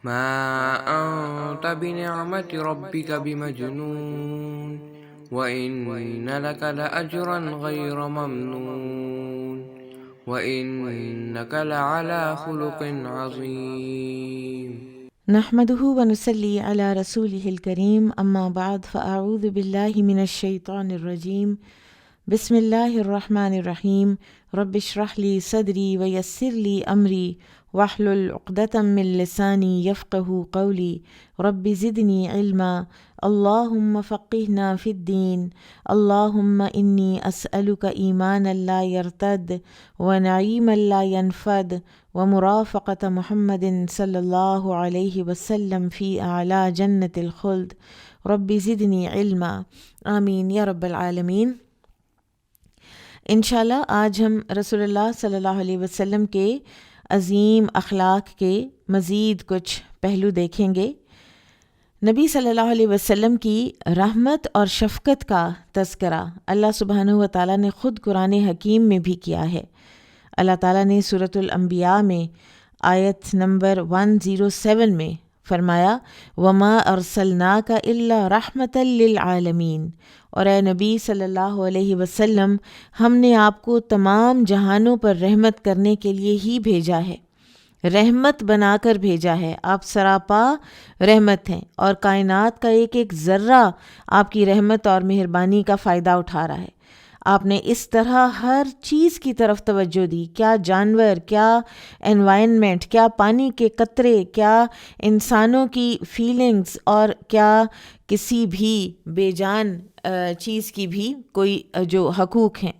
ما أنت بنعمة ربك بمجنون وإن لك لأجرا غير ممنون وإنك لعلى خلق عظيم. نحمده ونصلي على رسوله الكريم اما بعد فاعوذ بالله من الشيطان الرجيم بسم الله الرحمن الرحيم رب اشرح لي صدري ويسر لي امري واحلل عقدة من لساني يفقهوا قولي رب زدني علما اللهم فقهنا في الدين اللهم إني أسألك إيمانا لا يرتد ونعيما لا ينفد ومرافقة محمد صلی اللہ علیہ وسلم فی اعلیٰ جنت الخلد رب زدنی علما آمین یا رب العالمین۔ انشاءاللہ آج ہم رسول اللہ صلی اللہ علیہ وسلم کے عظیم اخلاق کے مزید کچھ پہلو دیکھیں گے۔ نبی صلی اللہ علیہ وسلم کی رحمت اور شفقت کا تذکرہ اللہ سبحانہ و تعالیٰ نے خود قرآن حکیم میں بھی کیا ہے۔ اللہ تعالیٰ نے سورۃ الانبیاء میں آیت نمبر 107 میں فرمایا وما ارسلناک الا رحمۃ للعالمین، اور اے نبی صلی اللہ علیہ وسلم ہم نے آپ کو تمام جہانوں پر رحمت کرنے کے لیے ہی بھیجا ہے، رحمت بنا کر بھیجا ہے۔ آپ سراپا رحمت ہیں اور کائنات کا ایک ایک ذرہ آپ کی رحمت اور مہربانی کا فائدہ اٹھا رہا ہے۔ آپ نے اس طرح ہر چیز کی طرف توجہ دی، کیا جانور، کیا انوائرمنٹ، کیا پانی کے قطرے، کیا انسانوں کی فیلنگز، اور کیا کسی بھی بے جان چیز کی بھی کوئی جو حقوق ہیں۔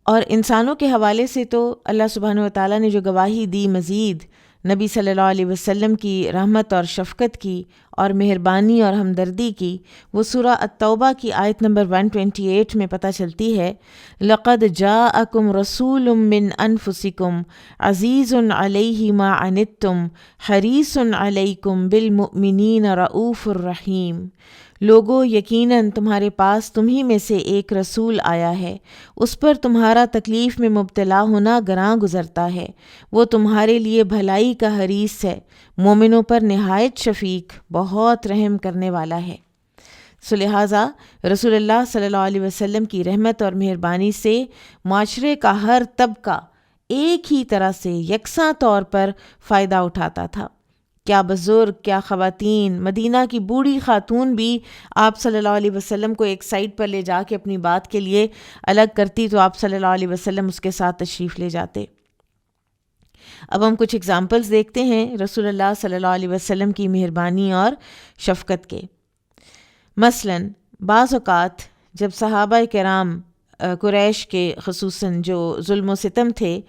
اور انسانوں کے حوالے سے تو اللہ سبحانہ و تعالیٰ نے جو گواہی دی مزید نبی صلی اللہ علیہ وسلم کی رحمت اور شفقت کی اور مہربانی اور ہمدردی کی، وہ سورہ التوبہ کی آیت نمبر 128 میں پتہ چلتی ہے لَقَدْ جَاءَكُمْ رَسُولٌ مِّنْ أَنفُسِكُمْ عَزِيزٌ عَلَيْهِ مَا عَنِتُّمْ حَرِيصٌ عَلَيْكُمْ بِالْمُؤْمِنِينَ رَءُوفٌ رَحِيمٌ۔ لوگو یقیناً تمہارے پاس تمہیں میں سے ایک رسول آیا ہے، اس پر تمہارا تکلیف میں مبتلا ہونا گراں گزرتا ہے، وہ تمہارے لیے بھلائی کا حریص ہے، مومنوں پر نہایت شفیق، بہت رحم کرنے والا ہے۔ سو لہٰذا رسول اللہ صلی اللہ علیہ وسلم کی رحمت اور مہربانی سے معاشرے کا ہر طبقہ ایک ہی طرح سے یکساں طور پر فائدہ اٹھاتا تھا۔ کیا بزرگ، کیا خواتین، مدینہ کی بوڑھی خاتون بھی آپ صلی اللہ علیہ وسلم کو ایک سائڈ پر لے جا کے اپنی بات کے لیے الگ کرتی تو آپ صلی اللہ علیہ وسلم اس کے ساتھ تشریف لے جاتے۔ اب ہم کچھ اگزامپلز دیکھتے ہیں رسول اللہ صلی اللہ علیہ وسلم کی مہربانی اور شفقت کے۔ مثلاً بعض اوقات جب صحابہ کرام قریش کے خصوصاً جو ظلم و ستم تھے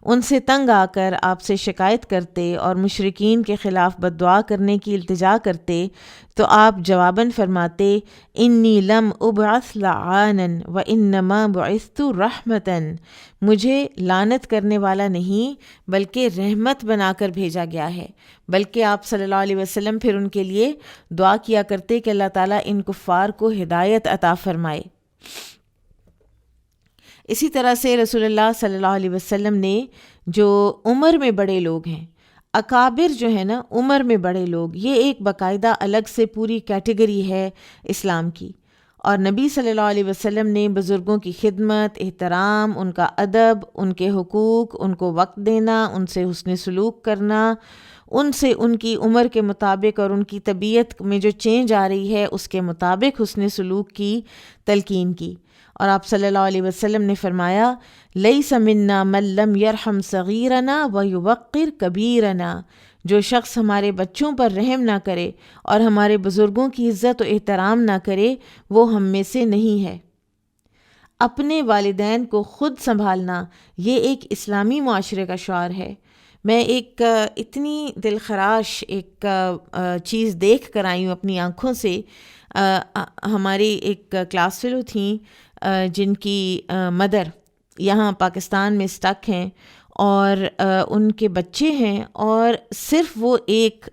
ان سے تنگ آ کر آپ سے شکایت کرتے اور مشرکین کے خلاف بد دعا کرنے کی التجا کرتے تو آپ جواباً فرماتے انی لم ابعث لعانا وانما بعثت رحمتا، مجھے لعنت کرنے والا نہیں بلکہ رحمت بنا کر بھیجا گیا ہے۔ بلکہ آپ صلی اللہ علیہ وسلم پھر ان کے لیے دعا کیا کرتے کہ اللہ تعالیٰ ان کفار کو ہدایت عطا فرمائے۔ اسی طرح سے رسول اللہ صلی اللہ علیہ وسلم نے جو عمر میں بڑے لوگ ہیں، اکابر جو ہے نا عمر میں بڑے لوگ، یہ ایک باقاعدہ الگ سے پوری کیٹیگری ہے اسلام کی، اور نبی صلی اللہ علیہ وسلم نے بزرگوں کی خدمت، احترام، ان کا ادب، ان کے حقوق، ان کو وقت دینا، ان سے حسن سلوک کرنا، ان سے ان کی عمر کے مطابق اور ان کی طبیعت میں جو چینج آ رہی ہے اس کے مطابق حسن سلوک کی تلقین کی۔ اور آپ صلی اللہ علیہ وسلم نے فرمایا لیس منا من لم یرحم صغیرنا ویوقر کبیرنا، جو شخص ہمارے بچوں پر رحم نہ کرے اور ہمارے بزرگوں کی عزت و احترام نہ کرے وہ ہم میں سے نہیں ہے۔ اپنے والدین کو خود سنبھالنا یہ ایک اسلامی معاشرے کا شعار ہے۔ میں ایک اتنی دلخراش ایک چیز دیکھ کر آئی ہوں اپنی آنکھوں سے۔ ہماری ایک کلاس فیلو تھیں جن کی مدر یہاں پاکستان میں اسٹک ہیں اور ان کے بچے ہیں، اور صرف وہ ایک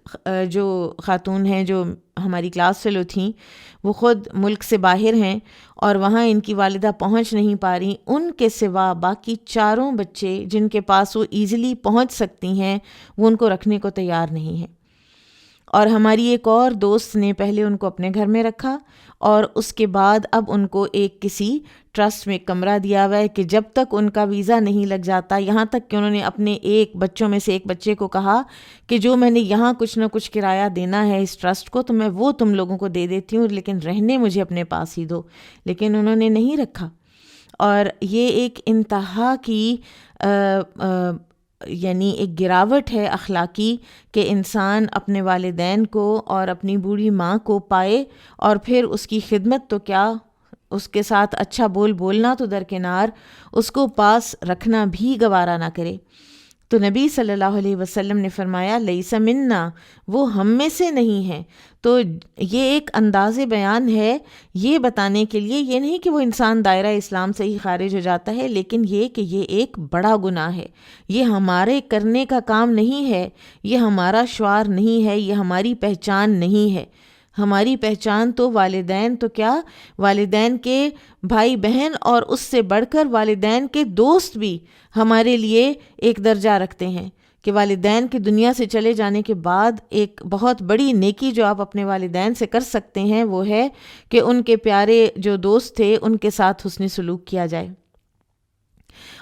جو خاتون ہیں جو ہماری کلاس فیلو تھیں، وہ خود ملک سے باہر ہیں اور وہاں ان کی والدہ پہنچ نہیں پا رہی، ان کے سوا باقی چاروں بچے جن کے پاس وہ ایزیلی پہنچ سکتی ہیں وہ ان کو رکھنے کو تیار نہیں ہیں۔ اور ہماری ایک اور دوست نے پہلے ان کو اپنے گھر میں رکھا اور اس کے بعد اب ان کو ایک کسی ٹرسٹ میں کمرہ دیا ہوا ہے کہ جب تک ان کا ویزا نہیں لگ جاتا، یہاں تک کہ انہوں نے اپنے ایک بچوں میں سے ایک بچے کو کہا کہ جو میں نے یہاں کچھ نہ کچھ کرایہ دینا ہے اس ٹرسٹ کو تو میں وہ تم لوگوں کو دے دیتی ہوں، لیکن رہنے مجھے اپنے پاس ہی دو، لیکن انہوں نے نہیں رکھا۔ اور یہ ایک انتہا کی یعنی ایک گراوٹ ہے اخلاقی کہ انسان اپنے والدین کو اور اپنی بوڑھی ماں کو پائے اور پھر اس کی خدمت تو کیا، اس کے ساتھ اچھا بولنا تو درکنار، اس کو پاس رکھنا بھی گوارا نہ کرے۔ تو نبی صلی اللہ علیہ وسلم نے فرمایا لیس منا، وہ ہم میں سے نہیں ہیں۔ تو یہ ایک انداز بیان ہے یہ بتانے کے لیے، یہ نہیں کہ وہ انسان دائرہ اسلام سے ہی خارج ہو جاتا ہے، لیکن یہ کہ یہ ایک بڑا گناہ ہے، یہ ہمارے کرنے کا کام نہیں ہے، یہ ہمارا شعار نہیں ہے، یہ ہماری پہچان نہیں ہے۔ ہماری پہچان تو والدین تو کیا، والدین کے بھائی بہن اور اس سے بڑھ کر والدین کے دوست بھی ہمارے لیے ایک درجہ رکھتے ہیں کہ والدین کی دنیا سے چلے جانے کے بعد ایک بہت بڑی نیکی جو آپ اپنے والدین سے کر سکتے ہیں وہ ہے کہ ان کے پیارے جو دوست تھے ان کے ساتھ حسن سلوک کیا جائے۔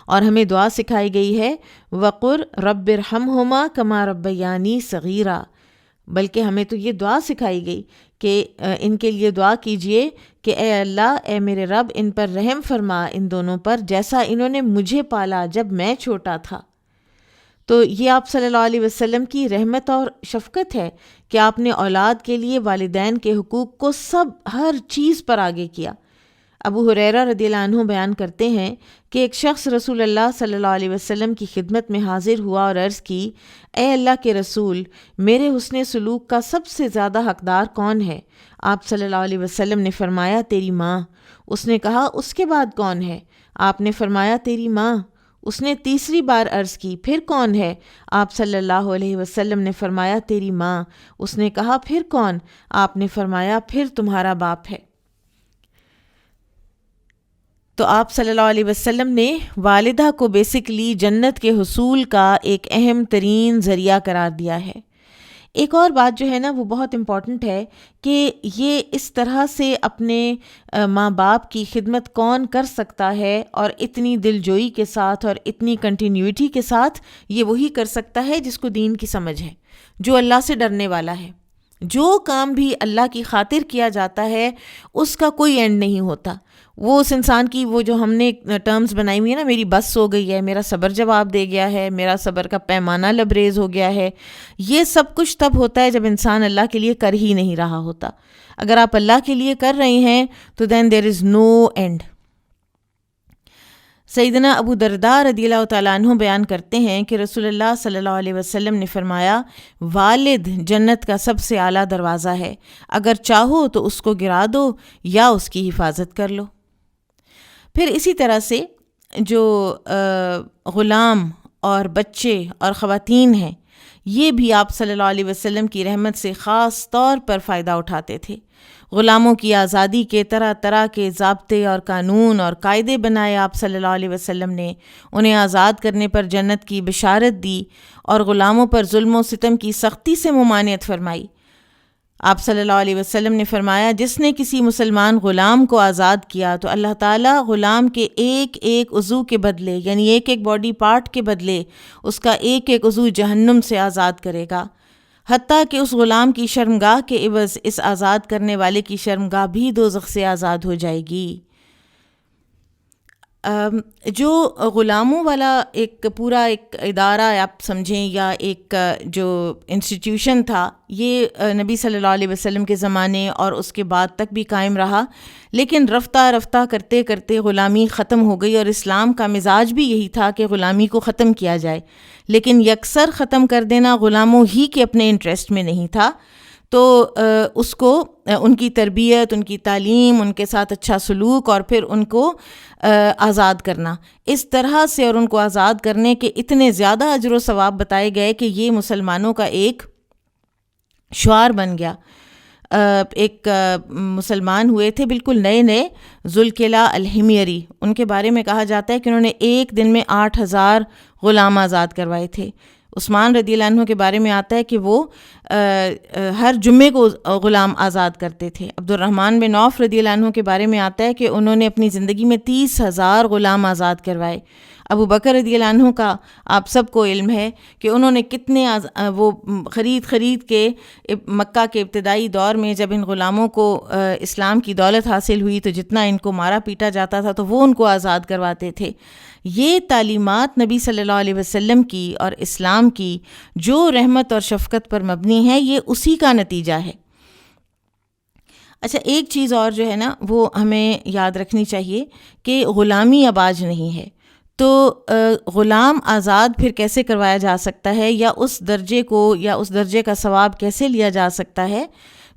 اور ہمیں دعا سکھائی گئی ہے وقر رب ارحمہما کما ربیانی صغیرا، بلکہ ہمیں تو یہ دعا سکھائی گئی کہ ان کے لیے دعا کیجئے کہ اے اللہ، اے میرے رب، ان پر رحم فرما، ان دونوں پر، جیسا انہوں نے مجھے پالا جب میں چھوٹا تھا۔ تو یہ آپ صلی اللہ علیہ وسلم کی رحمت اور شفقت ہے کہ آپ نے اولاد کے لیے والدین کے حقوق کو ہر چیز پر آگے کیا۔ ابو ہریرہ رضی اللہ عنہ بیان کرتے ہیں کہ ایک شخص رسول اللہ صلی اللہ علیہ وسلم کی خدمت میں حاضر ہوا اور عرض کی، اے اللہ کے رسول، میرے حسن سلوک کا سب سے زیادہ حقدار کون ہے؟ آپ صلی اللہ علیہ وسلم نے فرمایا تیری ماں۔ اس نے کہا اس کے بعد کون ہے؟ آپ نے فرمایا تیری ماں۔ اس نے تیسری بار عرض کی پھر کون ہے؟ آپ صلی اللہ علیہ وسلم نے فرمایا تیری ماں۔ اس نے کہا پھر کون؟ آپ نے فرمایا پھر تمہارا باپ ہے۔ تو آپ صلی اللہ علیہ وسلم نے والدہ کو بیسکلی جنت کے حصول کا ایک اہم ترین ذریعہ قرار دیا ہے۔ ایک اور بات جو ہے نا وہ بہت امپورٹنٹ ہے کہ یہ اس طرح سے اپنے ماں باپ کی خدمت کون کر سکتا ہے اور اتنی دلجوئی کے ساتھ اور اتنی کنٹینیوٹی کے ساتھ، یہ وہی کر سکتا ہے جس کو دین کی سمجھ ہے، جو اللہ سے ڈرنے والا ہے۔ جو کام بھی اللہ کی خاطر کیا جاتا ہے اس کا کوئی اینڈ نہیں ہوتا۔ وہ اس انسان کی وہ جو ہم نے ٹرمز بنائی ہوئی ہے نا، میری بس ہو گئی ہے، میرا صبر جواب دے گیا ہے، میرا صبر کا پیمانہ لبریز ہو گیا ہے، یہ سب کچھ تب ہوتا ہے جب انسان اللہ کے لیے کر ہی نہیں رہا ہوتا۔ اگر آپ اللہ کے لیے کر رہے ہیں تو دین دیر از نو اینڈ۔ سیدنا ابو درداء رضی اللہ تعالیٰ عنہ بیان کرتے ہیں کہ رسول اللہ صلی اللہ علیہ وسلم نے فرمایا والد جنت کا سب سے اعلیٰ دروازہ ہے، اگر چاہو تو اس کو گرا دو یا اس کی حفاظت کر لو۔ پھر اسی طرح سے جو غلام اور بچے اور خواتین ہیں، یہ بھی آپ صلی اللہ علیہ وسلم کی رحمت سے خاص طور پر فائدہ اٹھاتے تھے۔ غلاموں کی آزادی کے طرح طرح کے ضابطے اور قانون اور قاعدے بنائے آپ صلی اللہ علیہ وسلم نے، انہیں آزاد کرنے پر جنت کی بشارت دی اور غلاموں پر ظلم و ستم کی سختی سے ممانعت فرمائی۔ آپ صلی اللہ علیہ وسلم نے فرمایا جس نے کسی مسلمان غلام کو آزاد کیا تو اللہ تعالیٰ غلام کے ایک ایک عضو کے بدلے، یعنی ایک ایک باڈی پارٹ کے بدلے، اس کا ایک ایک عضو جہنم سے آزاد کرے گا، حتیٰ کہ اس غلام کی شرمگاہ کے عوض اس آزاد کرنے والے کی شرمگاہ بھی دوزخ سے آزاد ہو جائے گی۔ جو غلاموں والا ایک پورا ایک ادارہ آپ سمجھیں یا ایک جو انسٹیٹیوشن تھا، یہ نبی صلی اللہ علیہ وسلم کے زمانے اور اس کے بعد تک بھی قائم رہا، لیکن رفتہ رفتہ کرتے کرتے غلامی ختم ہو گئی، اور اسلام کا مزاج بھی یہی تھا کہ غلامی کو ختم کیا جائے، لیکن یکسر ختم کر دینا غلاموں ہی کے اپنے انٹرسٹ میں نہیں تھا۔ تو اس کو ان کی تربیت، ان کی تعلیم، ان کے ساتھ اچھا سلوک اور پھر ان کو آزاد کرنا، اس طرح سے اور ان کو آزاد کرنے کے اتنے زیادہ اجر و ثواب بتائے گئے کہ یہ مسلمانوں کا ایک شعار بن گیا۔ ایک مسلمان ہوئے تھے بالکل نئے نئے، ذوالقلہ الحمیری، ان کے بارے میں کہا جاتا ہے کہ انہوں نے ایک دن میں 8,000 غلام آزاد کروائے تھے۔ عثمان رضی اللہ عنہ کے بارے میں آتا ہے کہ وہ ہر جمعے کو غلام آزاد کرتے تھے۔ عبد الرحمن بن عوف رضی اللہ عنہ کے بارے میں آتا ہے کہ انہوں نے اپنی زندگی میں 30,000 غلام آزاد کروائے۔ ابو بکر رضی اللہ عنہ کا آپ سب کو علم ہے کہ انہوں نے کتنے وہ خرید کے مکہ کے ابتدائی دور میں جب ان غلاموں کو اسلام کی دولت حاصل ہوئی تو جتنا ان کو مارا پیٹا جاتا تھا تو وہ ان کو آزاد کرواتے تھے۔ یہ تعلیمات نبی صلی اللہ علیہ وسلم کی اور اسلام کی جو رحمت اور شفقت پر مبنی ہے، یہ اسی کا نتیجہ ہے۔ اچھا، ایک چیز اور جو ہے نا وہ ہمیں یاد رکھنی چاہیے کہ غلامی اب آج نہیں ہے، تو غلام آزاد پھر کیسے کروایا جا سکتا ہے، یا اس درجے کو یا اس درجے کا ثواب کیسے لیا جا سکتا ہے؟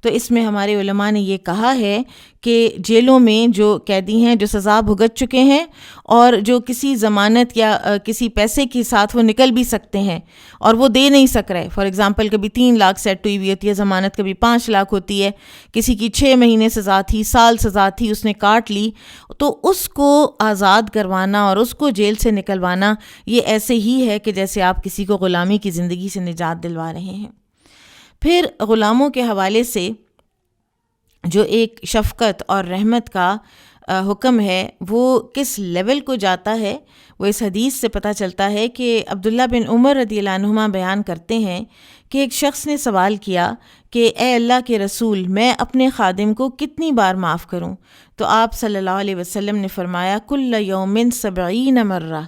تو اس میں ہمارے علماء نے یہ کہا ہے کہ جیلوں میں جو قیدی ہیں جو سزا بھگت چکے ہیں اور جو کسی ضمانت یا کسی پیسے کے ساتھ وہ نکل بھی سکتے ہیں اور وہ دے نہیں سک رہے، فار ایگزامپل کبھی 3 لاکھ سیٹ ہوئی ہوئی ہوتی ہے ضمانت، کبھی 5 لاکھ ہوتی ہے، کسی کی 6 مہینے سزا تھی، سال سزا تھی، اس نے کاٹ لی، تو اس کو آزاد کروانا اور اس کو جیل سے نکلوانا یہ ایسے ہی ہے کہ جیسے آپ کسی کو غلامی کی زندگی سے نجات دلوا رہے ہیں۔ پھر غلاموں کے حوالے سے جو ایک شفقت اور رحمت کا حکم ہے وہ کس لیول کو جاتا ہے، وہ اس حدیث سے پتہ چلتا ہے کہ عبداللہ بن عمر رضی اللہ عنہما بیان کرتے ہیں کہ ایک شخص نے سوال کیا کہ اے اللہ کے رسول، میں اپنے خادم کو کتنی بار معاف کروں؟ تو آپ صلی اللہ علیہ وسلم نے فرمایا کل یوم 70 مرہ،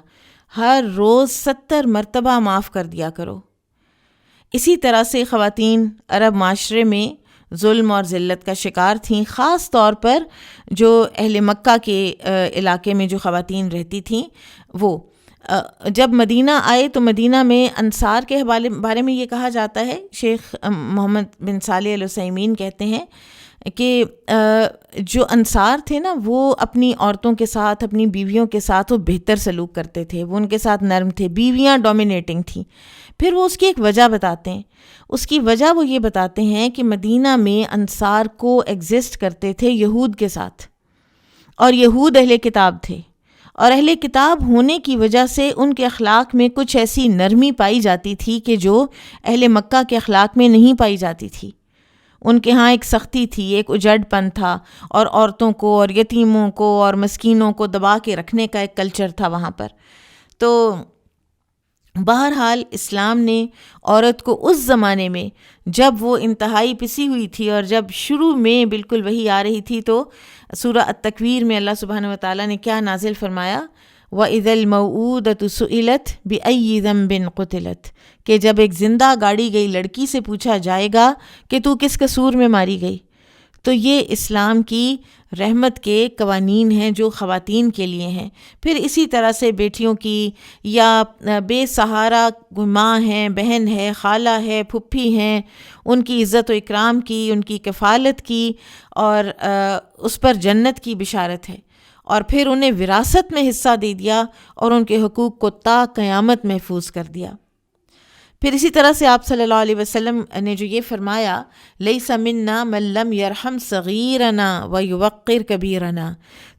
ہر روز 70 مرتبہ معاف کر دیا کرو۔ اسی طرح سے خواتین عرب معاشرے میں ظلم اور ذلت کا شکار تھیں، خاص طور پر جو اہل مکہ کے علاقے میں جو خواتین رہتی تھیں، وہ جب مدینہ آئے تو مدینہ میں انصار کے بارے میں یہ کہا جاتا ہے، شیخ محمد بن صالح العثیمین کہتے ہیں کہ جو انصار تھے نا وہ اپنی عورتوں کے ساتھ، اپنی بیویوں کے ساتھ وہ بہتر سلوک کرتے تھے، وہ ان کے ساتھ نرم تھے، بیویاں ڈومینیٹنگ تھیں۔ پھر وہ اس کی ایک وجہ بتاتے ہیں، اس کی وجہ وہ یہ بتاتے ہیں کہ مدینہ میں انصار کو ایگزسٹ کرتے تھے یہود کے ساتھ، اور یہود اہل کتاب تھے، اور اہل کتاب ہونے کی وجہ سے ان کے اخلاق میں کچھ ایسی نرمی پائی جاتی تھی کہ جو اہل مکہ کے اخلاق میں نہیں پائی جاتی تھی۔ ان کے ہاں ایک سختی تھی، ایک اجڑ پن تھا، اور عورتوں کو اور یتیموں کو اور مسکینوں کو دبا کے رکھنے کا ایک کلچر تھا وہاں پر۔ تو بہرحال اسلام نے عورت کو اس زمانے میں جب وہ انتہائی پسی ہوئی تھی اور جب شروع میں بالکل وہی آ رہی تھی، تو سورہ التکویر میں اللہ سبحانہ وتعالیٰ نے کیا نازل فرمایا، وَإِذَا الْمَوْءُودَةُ سُئِلَتْ بِأَيِّ ذَنبٍ قُتِلَتْ، کہ جب ایک زندہ گاڑی گئی لڑکی سے پوچھا جائے گا کہ تو کس قصور میں ماری گئی۔ تو یہ اسلام کی رحمت کے قوانین ہیں جو خواتین کے لیے ہیں۔ پھر اسی طرح سے بیٹیوں کی یا بے سہارا ماں ہیں، بہن ہے، خالہ ہے، پھپھی ہیں، ان کی عزت و اکرام کی، ان کی کفالت کی، اور اس پر جنت کی بشارت ہے، اور پھر انہیں وراثت میں حصہ دے دیا اور ان کے حقوق کو تا قیامت محفوظ کر دیا۔ پھر اسی طرح سے آپ صلی اللہ علیہ وسلم نے جو یہ فرمایا، لیس منا من لم یرحم صغیرنا ویوقر کبیرنا،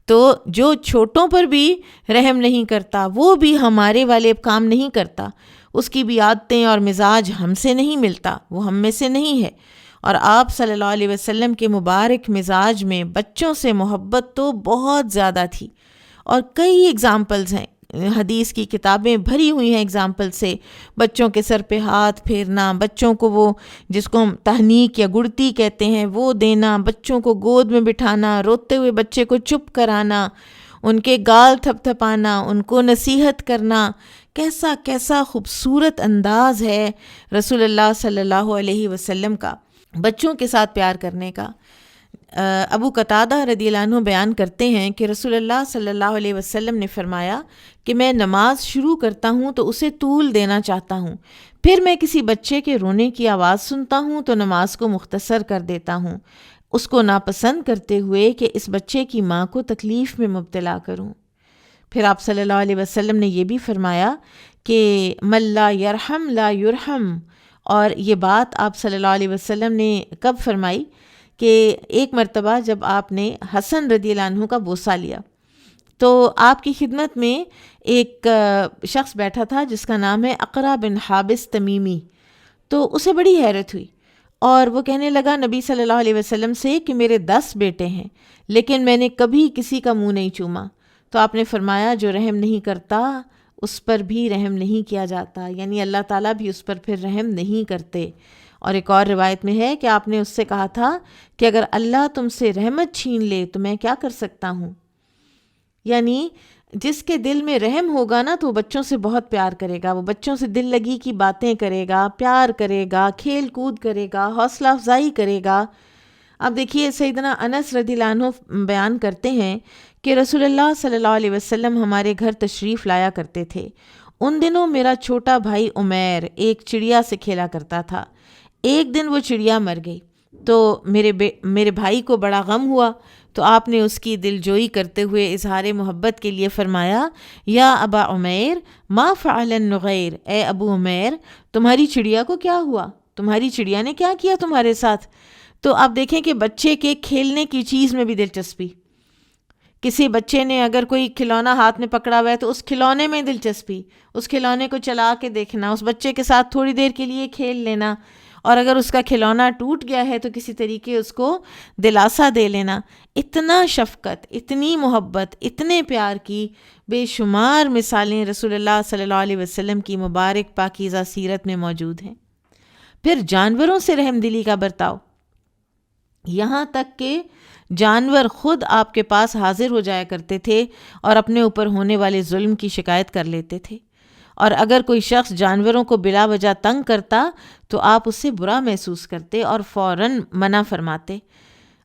تو جو چھوٹوں پر بھی رحم نہیں کرتا وہ بھی ہمارے والے کام نہیں کرتا، اس کی بھی عادتیں اور مزاج ہم سے نہیں ملتا، وہ ہم میں سے نہیں ہے۔ اور آپ صلی اللہ علیہ وسلم کے مبارک مزاج میں بچوں سے محبت تو بہت زیادہ تھی، اور کئی اگزامپلز ہیں، حدیث کی کتابیں بھری ہوئی ہیں اگزامپل سے، بچوں کے سر پہ ہاتھ پھیرنا، بچوں کو وہ جس کو ہم تہنیک یا گڑتی کہتے ہیں وہ دینا، بچوں کو گود میں بٹھانا، روتے ہوئے بچے کو چپ کرانا، ان کے گال تھپ تھپانا، ان کو نصیحت کرنا، کیسا کیسا خوبصورت انداز ہے رسول اللہ صلی اللہ علیہ وسلم کا بچوں کے ساتھ پیار کرنے کا۔ ابو قتادہ رضی اللہ عنہ بیان کرتے ہیں کہ رسول اللہ صلی اللہ علیہ وسلم نے فرمایا کہ میں نماز شروع کرتا ہوں تو اسے طول دینا چاہتا ہوں، پھر میں کسی بچے کے رونے کی آواز سنتا ہوں تو نماز کو مختصر کر دیتا ہوں، اس کو ناپسند کرتے ہوئے کہ اس بچے کی ماں کو تکلیف میں مبتلا کروں۔ پھر آپ صلی اللہ علیہ وسلم نے یہ بھی فرمایا کہ من لا یرحم لا یرحم، اور یہ بات آپ صلی اللہ علیہ وسلم نے کب فرمائی کہ ایک مرتبہ جب آپ نے حسن رضی اللہ عنہ کا بوسہ لیا تو آپ کی خدمت میں ایک شخص بیٹھا تھا جس کا نام ہے اقرع بن حابس تمیمی، تو اسے بڑی حیرت ہوئی اور وہ کہنے لگا نبی صلی اللہ علیہ وسلم سے کہ میرے 10 بیٹے ہیں لیکن میں نے کبھی کسی کا منہ نہیں چوما۔ تو آپ نے فرمایا جو رحم نہیں کرتا اس پر بھی رحم نہیں کیا جاتا، یعنی اللہ تعالیٰ بھی اس پر پھر رحم نہیں کرتے۔ اور ایک اور روایت میں ہے کہ آپ نے اس سے کہا تھا کہ اگر اللہ تم سے رحمت چھین لے تو میں کیا کر سکتا ہوں، یعنی جس کے دل میں رحم ہوگا نا تو وہ بچوں سے بہت پیار کرے گا، وہ بچوں سے دل لگی کی باتیں کرے گا، پیار کرے گا، کھیل کود کرے گا، حوصلہ افزائی کرے گا۔ اب دیکھیے سیدنا انس رضی اللہ عنہ بیان کرتے ہیں کہ رسول اللہ صلی اللہ علیہ وسلم ہمارے گھر تشریف لایا کرتے تھے۔ ان دنوں میرا چھوٹا بھائی عمیر ایک چڑیا سے کھیلا کرتا تھا۔ ایک دن وہ چڑیا مر گئی تو میرے بھائی کو بڑا غم ہوا، تو آپ نے اس کی دل جوئی کرتے ہوئے اظہار محبت کے لیے فرمایا یا ابا عمیر ما فعل النغیر، اے ابو عمیر تمہاری چڑیا کو کیا ہوا، تمہاری چڑیا نے کیا کیا تمہارے ساتھ۔ تو آپ دیکھیں کہ بچے کے کھیلنے کی چیز میں بھی دلچسپی، کسی بچے نے اگر کوئی کھلونا ہاتھ میں پکڑا ہوا ہے تو اس کھلونے میں دلچسپی، اس کھلونے کو چلا کے دیکھنا، اس بچے کے ساتھ تھوڑی دیر کے لیے کھیل لینا، اور اگر اس کا کھلونا ٹوٹ گیا ہے تو کسی طریقے اس کو دلاسا دے لینا۔ اتنا شفقت، اتنی محبت، اتنے پیار کی بے شمار مثالیں رسول اللہ صلی اللہ علیہ وسلم کی مبارک پاکیزہ سیرت میں موجود ہیں۔ پھر جانوروں سے رحم دلی کا برتاؤ، یہاں تک کہ جانور خود آپ کے پاس حاضر ہو جایا کرتے تھے اور اپنے اوپر ہونے والے ظلم کی شکایت کر لیتے تھے، اور اگر کوئی شخص جانوروں کو بلا وجہ تنگ کرتا تو آپ اس سے برا محسوس کرتے اور فوراً منع فرماتے۔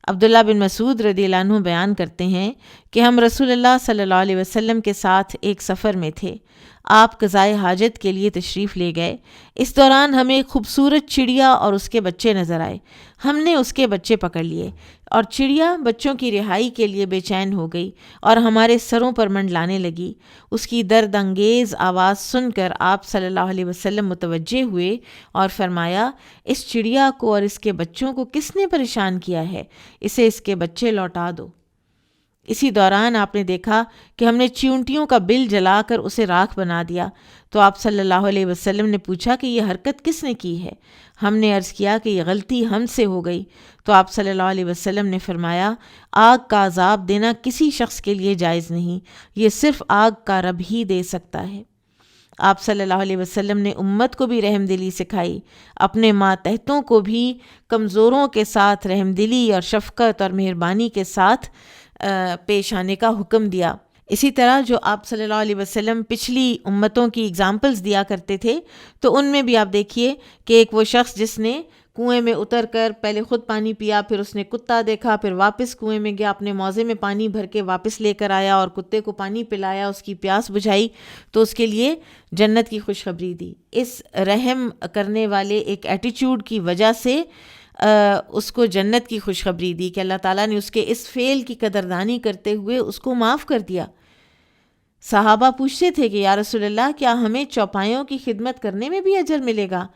عبداللہ بن مسعود رضی اللہ عنہ بیان کرتے ہیں کہ ہم رسول اللہ صلی اللہ علیہ وسلم کے ساتھ ایک سفر میں تھے، آپ قضائے حاجت کے لیے تشریف لے گئے۔ اس دوران ہمیں ایک خوبصورت چڑیا اور اس کے بچے نظر آئے، ہم نے اس کے بچے پکڑ لیے اور چڑیا بچوں کی رہائی کے لیے بے چین ہو گئی اور ہمارے سروں پر منڈلانے لگی۔ اس کی درد انگیز آواز سن کر آپ صلی اللہ علیہ وسلم متوجہ ہوئے اور فرمایا اس چڑیا کو اور اس کے بچوں کو کس نے پریشان کیا ہے، اسے اس کے بچے لوٹا دو۔ اسی دوران آپ نے دیکھا کہ ہم نے چیونٹیوں کا بل جلا کر اسے راکھ بنا دیا، تو آپ صلی اللہ علیہ وسلم نے پوچھا کہ یہ حرکت کس نے کی ہے؟ ہم نے عرض کیا کہ یہ غلطی ہم سے ہو گئی، تو آپ صلی اللہ علیہ وسلم نے فرمایا آگ کا عذاب دینا کسی شخص کے لیے جائز نہیں، یہ صرف آگ کا رب ہی دے سکتا ہے۔ آپ صلی اللہ علیہ وسلم نے امت کو بھی رحم دلی سکھائی، اپنے ماتحتوں کو بھی کمزوروں کے ساتھ رحم دلی اور شفقت اور مہربانی کے ساتھ پیش آنے کا حکم دیا۔ اسی طرح جو آپ صلی اللہ علیہ وسلم پچھلی امتوں کی اگزامپلز دیا کرتے تھے تو ان میں بھی آپ دیکھیے کہ ایک وہ شخص جس نے کنویں میں اتر کر پہلے خود پانی پیا، پھر اس نے کتا دیکھا، پھر واپس کنویں میں گیا، اپنے موزے میں پانی بھر کے واپس لے کر آیا اور کتے کو پانی پلایا، اس کی پیاس بجھائی تو اس کے لیے جنت کی خوشخبری دی۔ اس رحم کرنے والے ایک ایٹیچیوڈ کی وجہ سے اس کو جنت کی خوشخبری دی کہ اللہ تعالیٰ نے اس کے اس فعل کی قدردانی کرتے ہوئے اس کو معاف کر دیا۔ صحابہ پوچھتے تھے کہ یا رسول اللہ کیا ہمیں چوپایوں کی خدمت کرنے میں بھی اجر ملے گا؟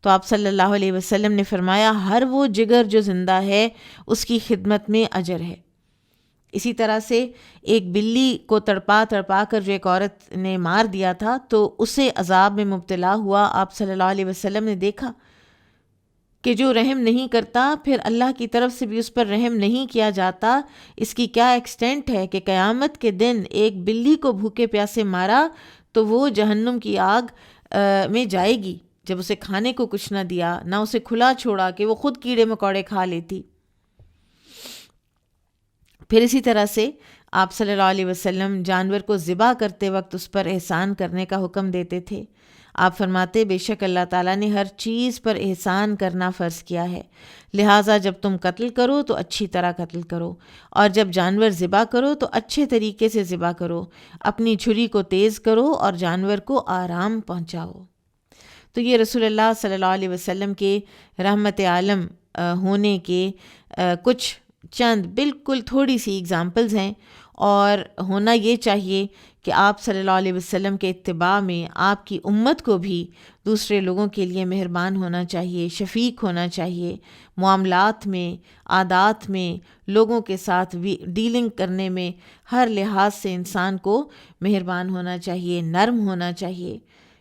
تو آپ صلی اللہ علیہ وسلم نے فرمایا ہر وہ جگر جو زندہ ہے اس کی خدمت میں اجر ہے۔ اسی طرح سے ایک بلی کو تڑپا کر جو ایک عورت نے مار دیا تھا تو اسے عذاب میں مبتلا ہوا آپ صلی اللہ علیہ وسلم نے دیکھا کہ جو رحم نہیں کرتا پھر اللہ کی طرف سے بھی اس پر رحم نہیں کیا جاتا۔ اس کی کیا ایکسٹینٹ ہے کہ قیامت کے دن ایک بلی کو بھوکے پیاسے مارا تو وہ جہنم کی آگ میں جائے گی جب اسے کھانے کو کچھ نہ دیا، نہ اسے کھلا چھوڑا کہ وہ خود کیڑے مکوڑے کھا لیتی۔ پھر اسی طرح سے آپ صلی اللہ علیہ وسلم جانور کو ذبح کرتے وقت اس پر احسان کرنے کا حکم دیتے تھے۔ آپ فرماتے بے شک اللہ تعالیٰ نے ہر چیز پر احسان کرنا فرض کیا ہے، لہٰذا جب تم قتل کرو تو اچھی طرح قتل کرو، اور جب جانور ذبح کرو تو اچھے طریقے سے ذبح کرو، اپنی چھری کو تیز کرو اور جانور کو آرام پہنچاؤ۔ تو یہ رسول اللہ صلی اللہ علیہ وسلم کے رحمت عالم ہونے کے کچھ چند بالکل تھوڑی سی اگزامپلز ہیں، اور ہونا یہ چاہیے کہ آپ صلی اللہ علیہ وسلم کے اتباع میں آپ کی امت کو بھی دوسرے لوگوں کے لیے مہربان ہونا چاہیے، شفیق ہونا چاہیے، معاملات میں، عادات میں، لوگوں کے ساتھ ڈیلنگ کرنے میں ہر لحاظ سے انسان کو مہربان ہونا چاہیے، نرم ہونا چاہیے۔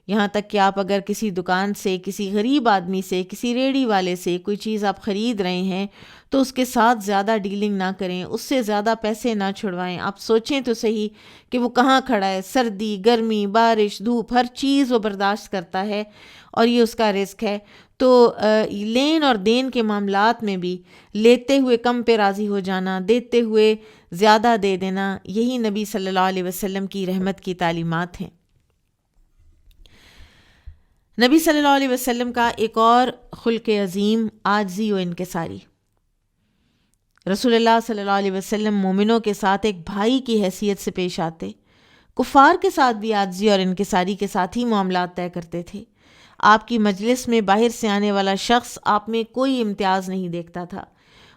یہاں تک کہ آپ اگر کسی دکان سے، کسی غریب آدمی سے، کسی ریڑھی والے سے کوئی چیز آپ خرید رہے ہیں تو اس کے ساتھ زیادہ ڈیلنگ نہ کریں، اس سے زیادہ پیسے نہ چھڑوائیں۔ آپ سوچیں تو صحیح کہ وہ کہاں کھڑا ہے، سردی، گرمی، بارش، دھوپ، ہر چیز وہ برداشت کرتا ہے اور یہ اس کا رزق ہے۔ تو لین اور دین کے معاملات میں بھی لیتے ہوئے کم پہ راضی ہو جانا، دیتے ہوئے زیادہ دے دینا، یہی نبی صلی اللہ علیہ وسلم کی رحمت کی تعلیمات ہیں۔ نبی صلی اللہ علیہ وسلم کا ایک اور خلق عظیم عاجزی و انکساری۔ رسول اللہ صلی اللہ علیہ وسلم مومنوں کے ساتھ ایک بھائی کی حیثیت سے پیش آتے، کفار کے ساتھ بھی عاجزی اور انکساری کے ساتھ ہی معاملات طے کرتے تھے۔ آپ کی مجلس میں باہر سے آنے والا شخص آپ میں کوئی امتیاز نہیں دیکھتا تھا،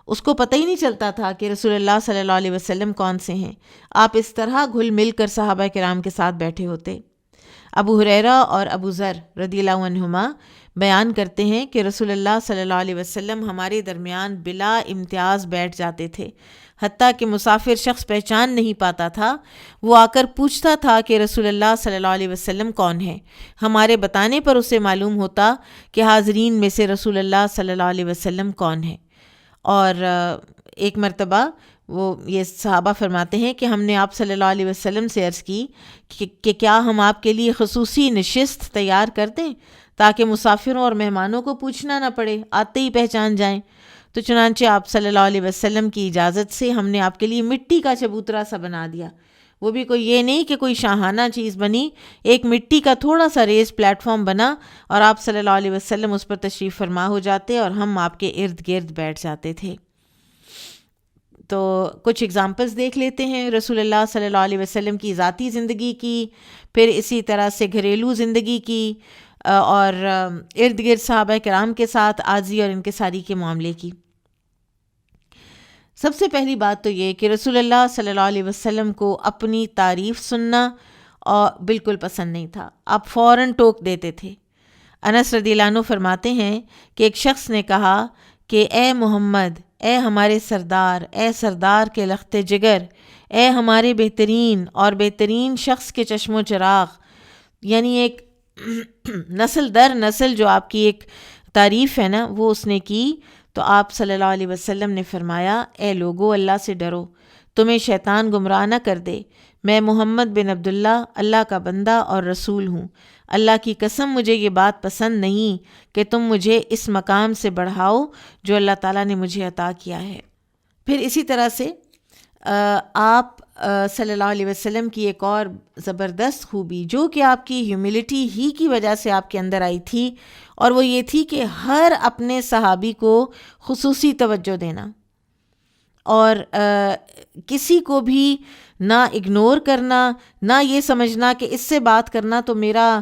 اس کو پتہ ہی نہیں چلتا تھا کہ رسول اللہ صلی اللہ علیہ وسلم کون سے ہیں۔ آپ اس طرح گھل مل کر صحابہ کرام کے ساتھ بیٹھے ہوتے۔ ابو ہریرہ اور ابو ذر رضی اللہ عنہما بیان کرتے ہیں کہ رسول اللہ صلی اللہ علیہ وسلم ہمارے درمیان بلا امتیاز بیٹھ جاتے تھے، حتیٰ کہ مسافر شخص پہچان نہیں پاتا تھا، وہ آ کر پوچھتا تھا کہ رسول اللہ صلی اللہ علیہ وسلم کون ہے۔ ہمارے بتانے پر اسے معلوم ہوتا کہ حاضرین میں سے رسول اللہ صلی اللہ علیہ وسلم کون ہے۔ اور ایک مرتبہ وہ یہ صحابہ فرماتے ہیں کہ ہم نے آپ صلی اللہ علیہ وسلم سے عرض کی کہ کیا ہم آپ کے لیے خصوصی نشست تیار کر دیں تاکہ مسافروں اور مہمانوں کو پوچھنا نہ پڑے، آتے ہی پہچان جائیں۔ تو چنانچہ آپ صلی اللہ علیہ وسلم کی اجازت سے ہم نے آپ کے لیے مٹی کا چبوترا سا بنا دیا، وہ بھی کوئی یہ نہیں کہ کوئی شاہانہ چیز بنی، ایک مٹی کا تھوڑا سا ریز پلیٹ فارم بنا اور آپ صلی اللہ علیہ وسلم اس پر تشریف فرما ہو جاتے اور ہم آپ کے ارد گرد بیٹھ جاتے تھے۔ تو کچھ اگزامپلس دیکھ لیتے ہیں رسول اللہ صلی اللہ علیہ وسلم کی ذاتی زندگی کی، پھر اسی طرح سے گھریلو زندگی کی، اور ارد گرد صحابہ کرام کے ساتھ عاجزی اور انکساری کے معاملے کی۔ سب سے پہلی بات تو یہ کہ رسول اللہ صلی اللہ علیہ وسلم کو اپنی تعریف سننا بالکل پسند نہیں تھا، آپ فوراً ٹوک دیتے تھے۔ انس رضی اللہ عنہ فرماتے ہیں کہ ایک شخص نے کہا کہ اے محمد، اے ہمارے سردار، اے سردار کے لخت جگر، اے ہمارے بہترین اور بہترین شخص کے چشم و چراغ، یعنی ایک نسل در نسل جو آپ کی ایک تعریف ہے نا وہ اس نے کی۔ تو آپ صلی اللہ علیہ وسلم نے فرمایا، اے لوگو اللہ سے ڈرو، تمہیں شیطان گمراہ نہ کر دے، میں محمد بن عبداللہ اللہ کا بندہ اور رسول ہوں، اللہ کی قسم مجھے یہ بات پسند نہیں کہ تم مجھے اس مقام سے بڑھاؤ جو اللہ تعالیٰ نے مجھے عطا کیا ہے۔ پھر اسی طرح سے آپ صلی اللہ علیہ وسلم کی ایک اور زبردست خوبی جو کہ آپ کی ہیوملٹی ہی کی وجہ سے آپ کے اندر آئی تھی، اور وہ یہ تھی کہ ہر اپنے صحابی کو خصوصی توجہ دینا اور کسی کو بھی نہ اگنور کرنا، نہ یہ سمجھنا کہ اس سے بات کرنا تو میرا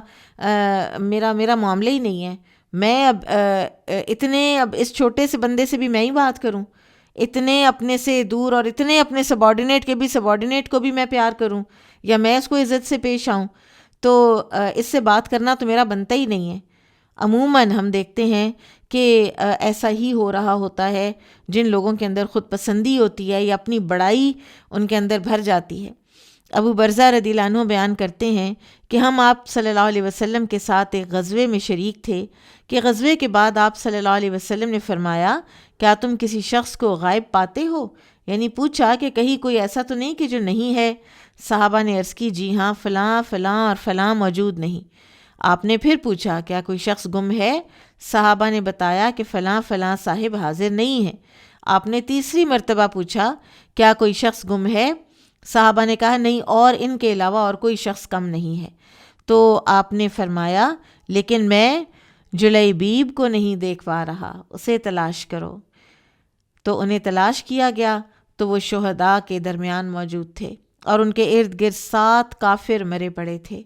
معاملہ ہی نہیں ہے، میں اب اس چھوٹے سے بندے سے بھی میں ہی بات کروں، اتنے اپنے سے دور اور اتنے اپنے سبارڈینیٹ کے بھی سبارڈینیٹ کو بھی میں پیار کروں یا میں اس کو عزت سے پیش آؤں، تو اس سے بات کرنا تو میرا بنتا ہی نہیں ہے۔ عموماً ہم دیکھتے ہیں کہ ایسا ہی ہو رہا ہوتا ہے، جن لوگوں کے اندر خود پسندی ہوتی ہے یا اپنی بڑائی ان کے اندر بھر جاتی ہے۔ ابو برزہ رضی اللہ عنہ بیان کرتے ہیں کہ ہم آپ صلی اللہ علیہ وسلم کے ساتھ ایک غزوے میں شریک تھے کہ غزوے کے بعد آپ صلی اللہ علیہ وسلم نے فرمایا، کیا تم کسی شخص کو غائب پاتے ہو؟ یعنی پوچھا کہ کہیں کوئی ایسا تو نہیں کہ جو نہیں ہے؟ صحابہ نے عرض کی، جی ہاں، فلاں فلاں اور فلاں موجود نہیں۔ آپ نے پھر پوچھا، کیا کوئی شخص گم ہے؟ صحابہ نے بتایا کہ فلاں فلاں صاحب حاضر نہیں ہیں۔ آپ نے تیسری مرتبہ پوچھا، کیا کوئی شخص گم ہے؟ صحابہ نے کہا، نہیں، اور ان کے علاوہ اور کوئی شخص کم نہیں ہے۔ تو آپ نے فرمایا لیکن میں جلیبیب کو نہیں دیکھ پا رہا، اسے تلاش کرو۔ تو انہیں تلاش کیا گیا تو وہ شہداء کے درمیان موجود تھے اور ان کے ارد گرد 7 کافر مرے پڑے تھے۔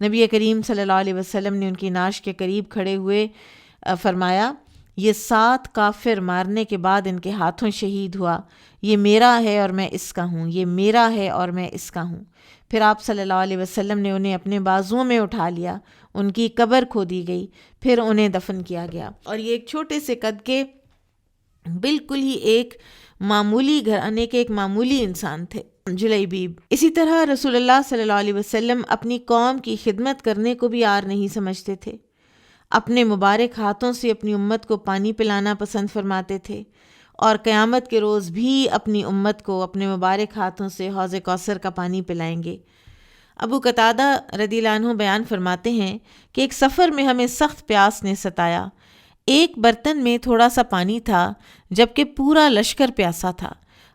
نبی کریم صلی اللہ علیہ وسلم نے ان کی نعش کے قریب کھڑے ہوئے فرمایا یہ 7 کافر مارنے کے بعد ان کے ہاتھوں شہید ہوا، یہ میرا ہے اور میں اس کا ہوں، یہ میرا ہے اور میں اس کا ہوں۔ پھر آپ صلی اللہ علیہ وسلم نے انہیں اپنے بازوؤں میں اٹھا لیا، ان کی قبر کھودی گئی، پھر انہیں دفن کیا گیا۔ اور یہ ایک چھوٹے سے قد کے بالکل ہی ایک معمولی گھرانے کے ایک معمولی انسان تھے، جلیبیب۔ اسی طرح رسول اللہ صلی اللہ علیہ وسلم اپنی قوم کی خدمت کرنے کو بھی عار نہیں سمجھتے تھے۔ اپنے مبارک ہاتھوں سے اپنی امت کو پانی پلانا پسند فرماتے تھے، اور قیامت کے روز بھی اپنی امت کو اپنے مبارک ہاتھوں سے حوض کوثر کا پانی پلائیں گے۔ ابو قتادہ رضی اللہ عنہ بیان فرماتے ہیں کہ ایک سفر میں ہمیں سخت پیاس نے ستایا، ایک برتن میں تھوڑا سا پانی تھا جبکہ پورا لشکر پیاسا تھا۔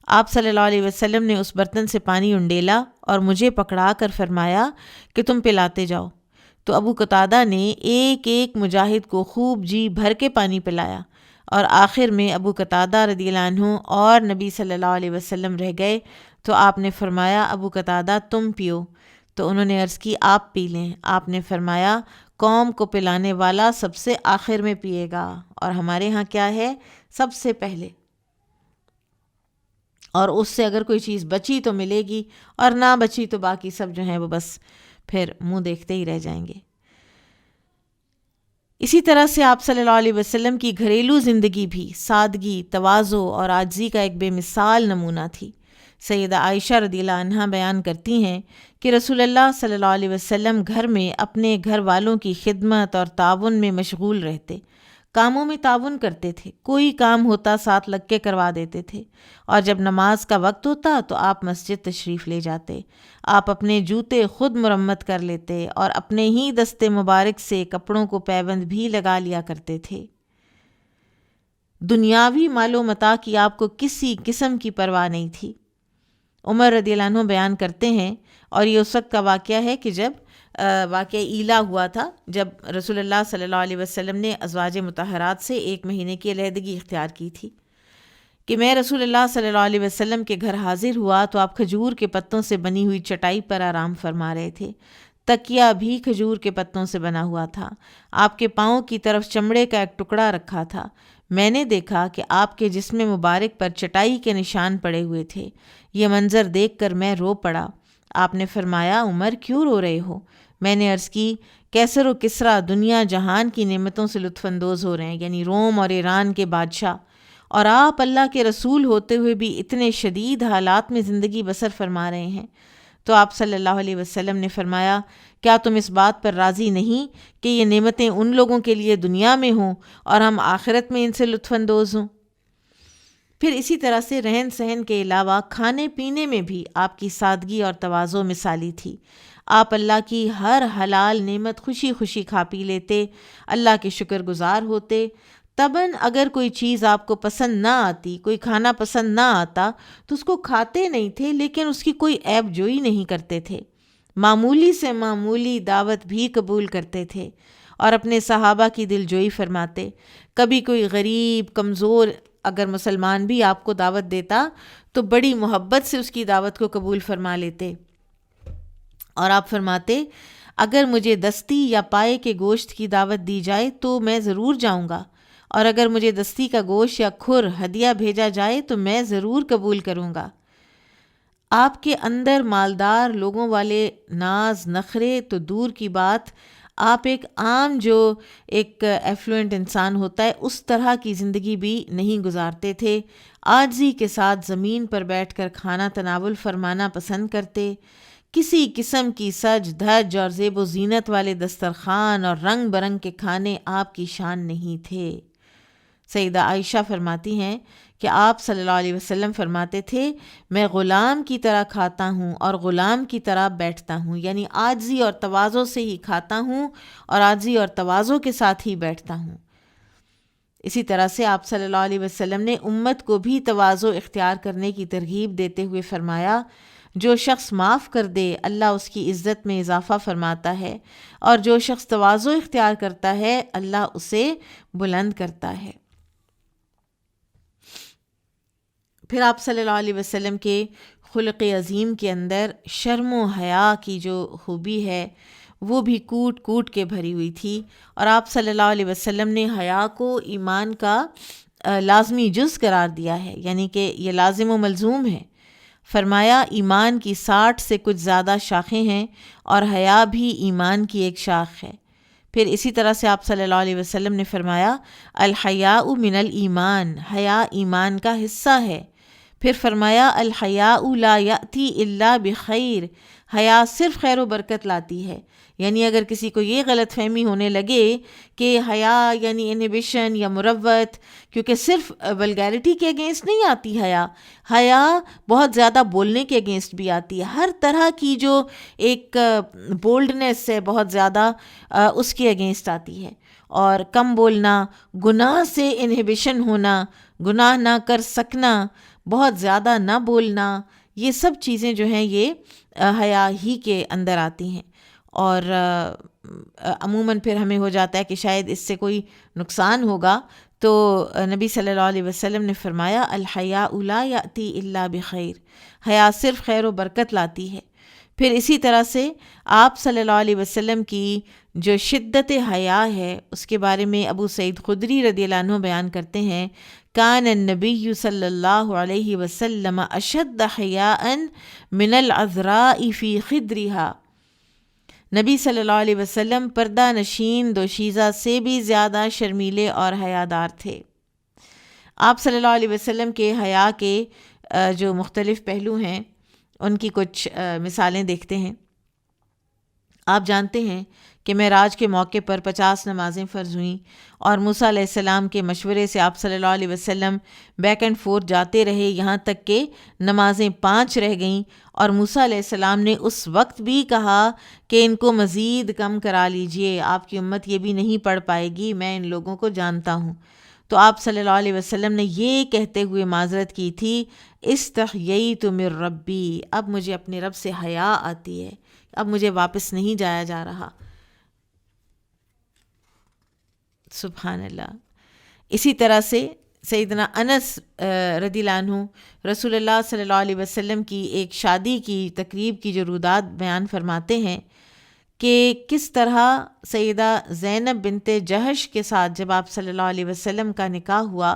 آپ صلی اللہ علیہ وسلم نے اس برتن سے پانی انڈیلا اور مجھے پکڑا کر فرمایا کہ تم پلاتے جاؤ۔ تو ابو قتادہ نے ایک ایک مجاہد کو خوب جی بھر کے پانی پلایا، اور آخر میں ابو قتادہ رضی اللہ عنہ اور نبی صلی اللہ علیہ وسلم رہ گئے تو آپ نے فرمایا ابو قتادہ تم پیو۔ تو انہوں نے عرض کی آپ پی لیں۔ آپ نے فرمایا قوم کو پلانے والا سب سے آخر میں پیے گا، اور ہمارے ہاں کیا ہے سب سے پہلے، اور اس سے اگر کوئی چیز بچی تو ملے گی اور نہ بچی تو باقی سب جو ہیں وہ بس پھر منہ دیکھتے ہی رہ جائیں گے۔ اسی طرح سے آپ صلی اللہ علیہ وسلم کی گھریلو زندگی بھی سادگی، تواضع اور عاجزی کا ایک بے مثال نمونہ تھی۔ سیدہ عائشہ رضی اللہ عنہا بیان کرتی ہیں کہ رسول اللہ صلی اللہ علیہ وسلم گھر میں اپنے گھر والوں کی خدمت اور تعاون میں مشغول رہتے، کاموں میں تعاون کرتے تھے، کوئی کام ہوتا ساتھ لگ کے کروا دیتے تھے، اور جب نماز کا وقت ہوتا تو آپ مسجد تشریف لے جاتے، آپ اپنے جوتے خود مرمت کر لیتے اور اپنے ہی دستے مبارک سے کپڑوں کو پیوند بھی لگا لیا کرتے تھے۔ دنیاوی مال و متاع کی آپ کو کسی قسم کی پرواہ نہیں تھی۔ عمر رضی اللہ عنہ بیان کرتے ہیں، اور یہ اس وقت کا واقعہ ہے کہ جب واقعہ ایلا ہوا تھا، جب رسول اللہ صلی اللہ علیہ وسلم نے ازواج مطہرات سے 1 مہینے کی علیحدگی اختیار کی تھی، کہ میں رسول اللہ صلی اللہ علیہ وسلم کے گھر حاضر ہوا تو آپ کھجور کے پتوں سے بنی ہوئی چٹائی پر آرام فرما رہے تھے، تکیہ بھی کھجور کے پتوں سے بنا ہوا تھا، آپ کے پاؤں کی طرف چمڑے کا ایک ٹکڑا رکھا تھا، میں نے دیکھا کہ آپ کے جسم مبارک پر چٹائی کے نشان پڑے ہوئے تھے، یہ منظر دیکھ کر میں رو پڑا۔ آپ نے فرمایا عمر کیوں رو رہے ہو؟ میں نے عرض کی کیسر و کسریٰ دنیا جہان کی نعمتوں سے لطف اندوز ہو رہے ہیں، یعنی روم اور ایران کے بادشاہ، اور آپ اللہ کے رسول ہوتے ہوئے بھی اتنے شدید حالات میں زندگی بسر فرما رہے ہیں۔ تو آپ صلی اللہ علیہ وسلم نے فرمایا کیا تم اس بات پر راضی نہیں کہ یہ نعمتیں ان لوگوں کے لیے دنیا میں ہوں اور ہم آخرت میں ان سے لطف اندوز ہوں؟ پھر اسی طرح سے رہن سہن کے علاوہ کھانے پینے میں بھی آپ کی سادگی اور تواضع مثالی تھی۔ آپ اللہ کی ہر حلال نعمت خوشی خوشی کھا پی لیتے، اللہ کے شکر گزار ہوتے۔ طبعاً اگر کوئی چیز آپ کو پسند نہ آتی، کوئی کھانا پسند نہ آتا تو اس کو کھاتے نہیں تھے، لیکن اس کی کوئی عیب جوئی نہیں کرتے تھے، معمولی سے معمولی دعوت بھی قبول کرتے تھے اور اپنے صحابہ کی دل جوئی فرماتے۔ کبھی کوئی غریب کمزور اگر مسلمان بھی آپ کو دعوت دیتا تو بڑی محبت سے اس کی دعوت کو قبول فرما لیتے، اور آپ فرماتے اگر مجھے دستی یا پائے کے گوشت کی دعوت دی جائے تو میں ضرور جاؤں گا، اور اگر مجھے دستی کا گوشت یا کھر ہدیہ بھیجا جائے تو میں ضرور قبول کروں گا۔ آپ کے اندر مالدار لوگوں والے ناز نخرے تو دور کی بات، آپ ایک عام جو ایک ایفلوئنٹ انسان ہوتا ہے اس طرح کی زندگی بھی نہیں گزارتے تھے۔ عاجزی کے ساتھ زمین پر بیٹھ کر کھانا تناول فرمانا پسند کرتے، کسی قسم کی سج دھج اور زیب و زینت والے دسترخوان اور رنگ برنگ کے کھانے آپ کی شان نہیں تھے۔ سیدہ عائشہ فرماتی ہیں کہ آپ صلی اللہ علیہ وسلم فرماتے تھے میں غلام کی طرح کھاتا ہوں اور غلام کی طرح بیٹھتا ہوں، یعنی عاجزی اور تواضع سے ہی کھاتا ہوں اور عاجزی اور تواضع کے ساتھ ہی بیٹھتا ہوں۔ اسی طرح سے آپ صلی اللہ علیہ وسلم نے امت کو بھی تواضع اختیار کرنے کی ترغیب دیتے ہوئے فرمایا جو شخص معاف کر دے اللہ اس کی عزت میں اضافہ فرماتا ہے، اور جو شخص تواضع اختیار کرتا ہے اللہ اسے بلند کرتا ہے۔ پھر آپ صلی اللہ علیہ وسلم کے خلق عظیم کے اندر شرم و حیا کی جو خوبی ہے وہ بھی کوٹ کوٹ کے بھری ہوئی تھی، اور آپ صلی اللہ علیہ وسلم نے حیا کو ایمان کا لازمی جز قرار دیا ہے، یعنی کہ یہ لازم و ملزوم ہے۔ فرمایا ایمان کی 60 سے کچھ زیادہ شاخیں ہیں اور حیا بھی ایمان کی ایک شاخ ہے۔ پھر اسی طرح سے آپ صلی اللہ علیہ وسلم نے فرمایا الحیاء من الایمان، حیا ایمان کا حصہ ہے۔ پھر فرمایا الحیاء لا یأتی الا بخیر، حیا صرف خیر و برکت لاتی ہے۔ یعنی اگر کسی کو یہ غلط فہمی ہونے لگے کہ حیا یعنی انہیبیشن یا مروت، کیونکہ صرف ولگیرٹی کے اگینسٹ نہیں آتی حیا بہت زیادہ بولنے کے اگینسٹ بھی آتی ہے، ہر طرح کی جو ایک بولڈنس ہے بہت زیادہ اس کے اگینسٹ آتی ہے، اور کم بولنا، گناہ سے انہیبیشن ہونا، گناہ نہ کر سکنا، بہت زیادہ نہ بولنا، یہ سب چیزیں جو ہیں یہ حیا ہی کے اندر آتی ہیں۔ اور عموماً پھر ہمیں ہو جاتا ہے کہ شاید اس سے کوئی نقصان ہوگا، تو نبی صلی اللہ علیہ وسلم نے فرمایا الحیاء لا یأتی الا بخیر، حیا صرف خیر و برکت لاتی ہے۔ پھر اسی طرح سے آپ صلی اللہ علیہ وسلم کی جو شدت حیا ہے اس کے بارے میں ابو سعید خدری رضی اللہ عنہ بیان کرتے ہیں کان النبی صلی اللہ علیہ وسلم اشد حیاء من العذراء فی خدرها، نبی صلی اللہ علیہ وسلم پردہ نشین دوشیزہ سے بھی زیادہ شرمیلے اور حیادار تھے۔ آپ صلی اللہ علیہ وسلم کے حیا کے جو مختلف پہلو ہیں ان کی کچھ مثالیں دیکھتے ہیں۔ آپ جانتے ہیں کہ معراج کے موقع پر 50 نمازیں فرض ہوئیں، اور موسیٰ علیہ السلام کے مشورے سے آپ صلی اللہ علیہ وسلم بیک اینڈ فورتھ جاتے رہے، یہاں تک کہ نمازیں 5 رہ گئیں، اور موسیٰ علیہ السلام نے اس وقت بھی کہا کہ ان کو مزید کم کرا لیجئے، آپ کی امت یہ بھی نہیں پڑھ پائے گی، میں ان لوگوں کو جانتا ہوں۔ تو آپ صلی اللہ علیہ وسلم نے یہ کہتے ہوئے معذرت کی تھی استحییت من ربی، اب مجھے اپنے رب سے حیا آتی ہے، اب مجھے واپس نہیں جایا جا رہا۔ سبحان اللہ۔ اسی طرح سے سیدنا انس رضی اللہ عنہ رسول اللہ صلی اللہ علیہ وسلم کی ایک شادی کی تقریب کی جو رودات بیان فرماتے ہیں کہ کس طرح سیدہ زینب بنت جہش کے ساتھ جب آپ صلی اللہ علیہ وسلم کا نکاح ہوا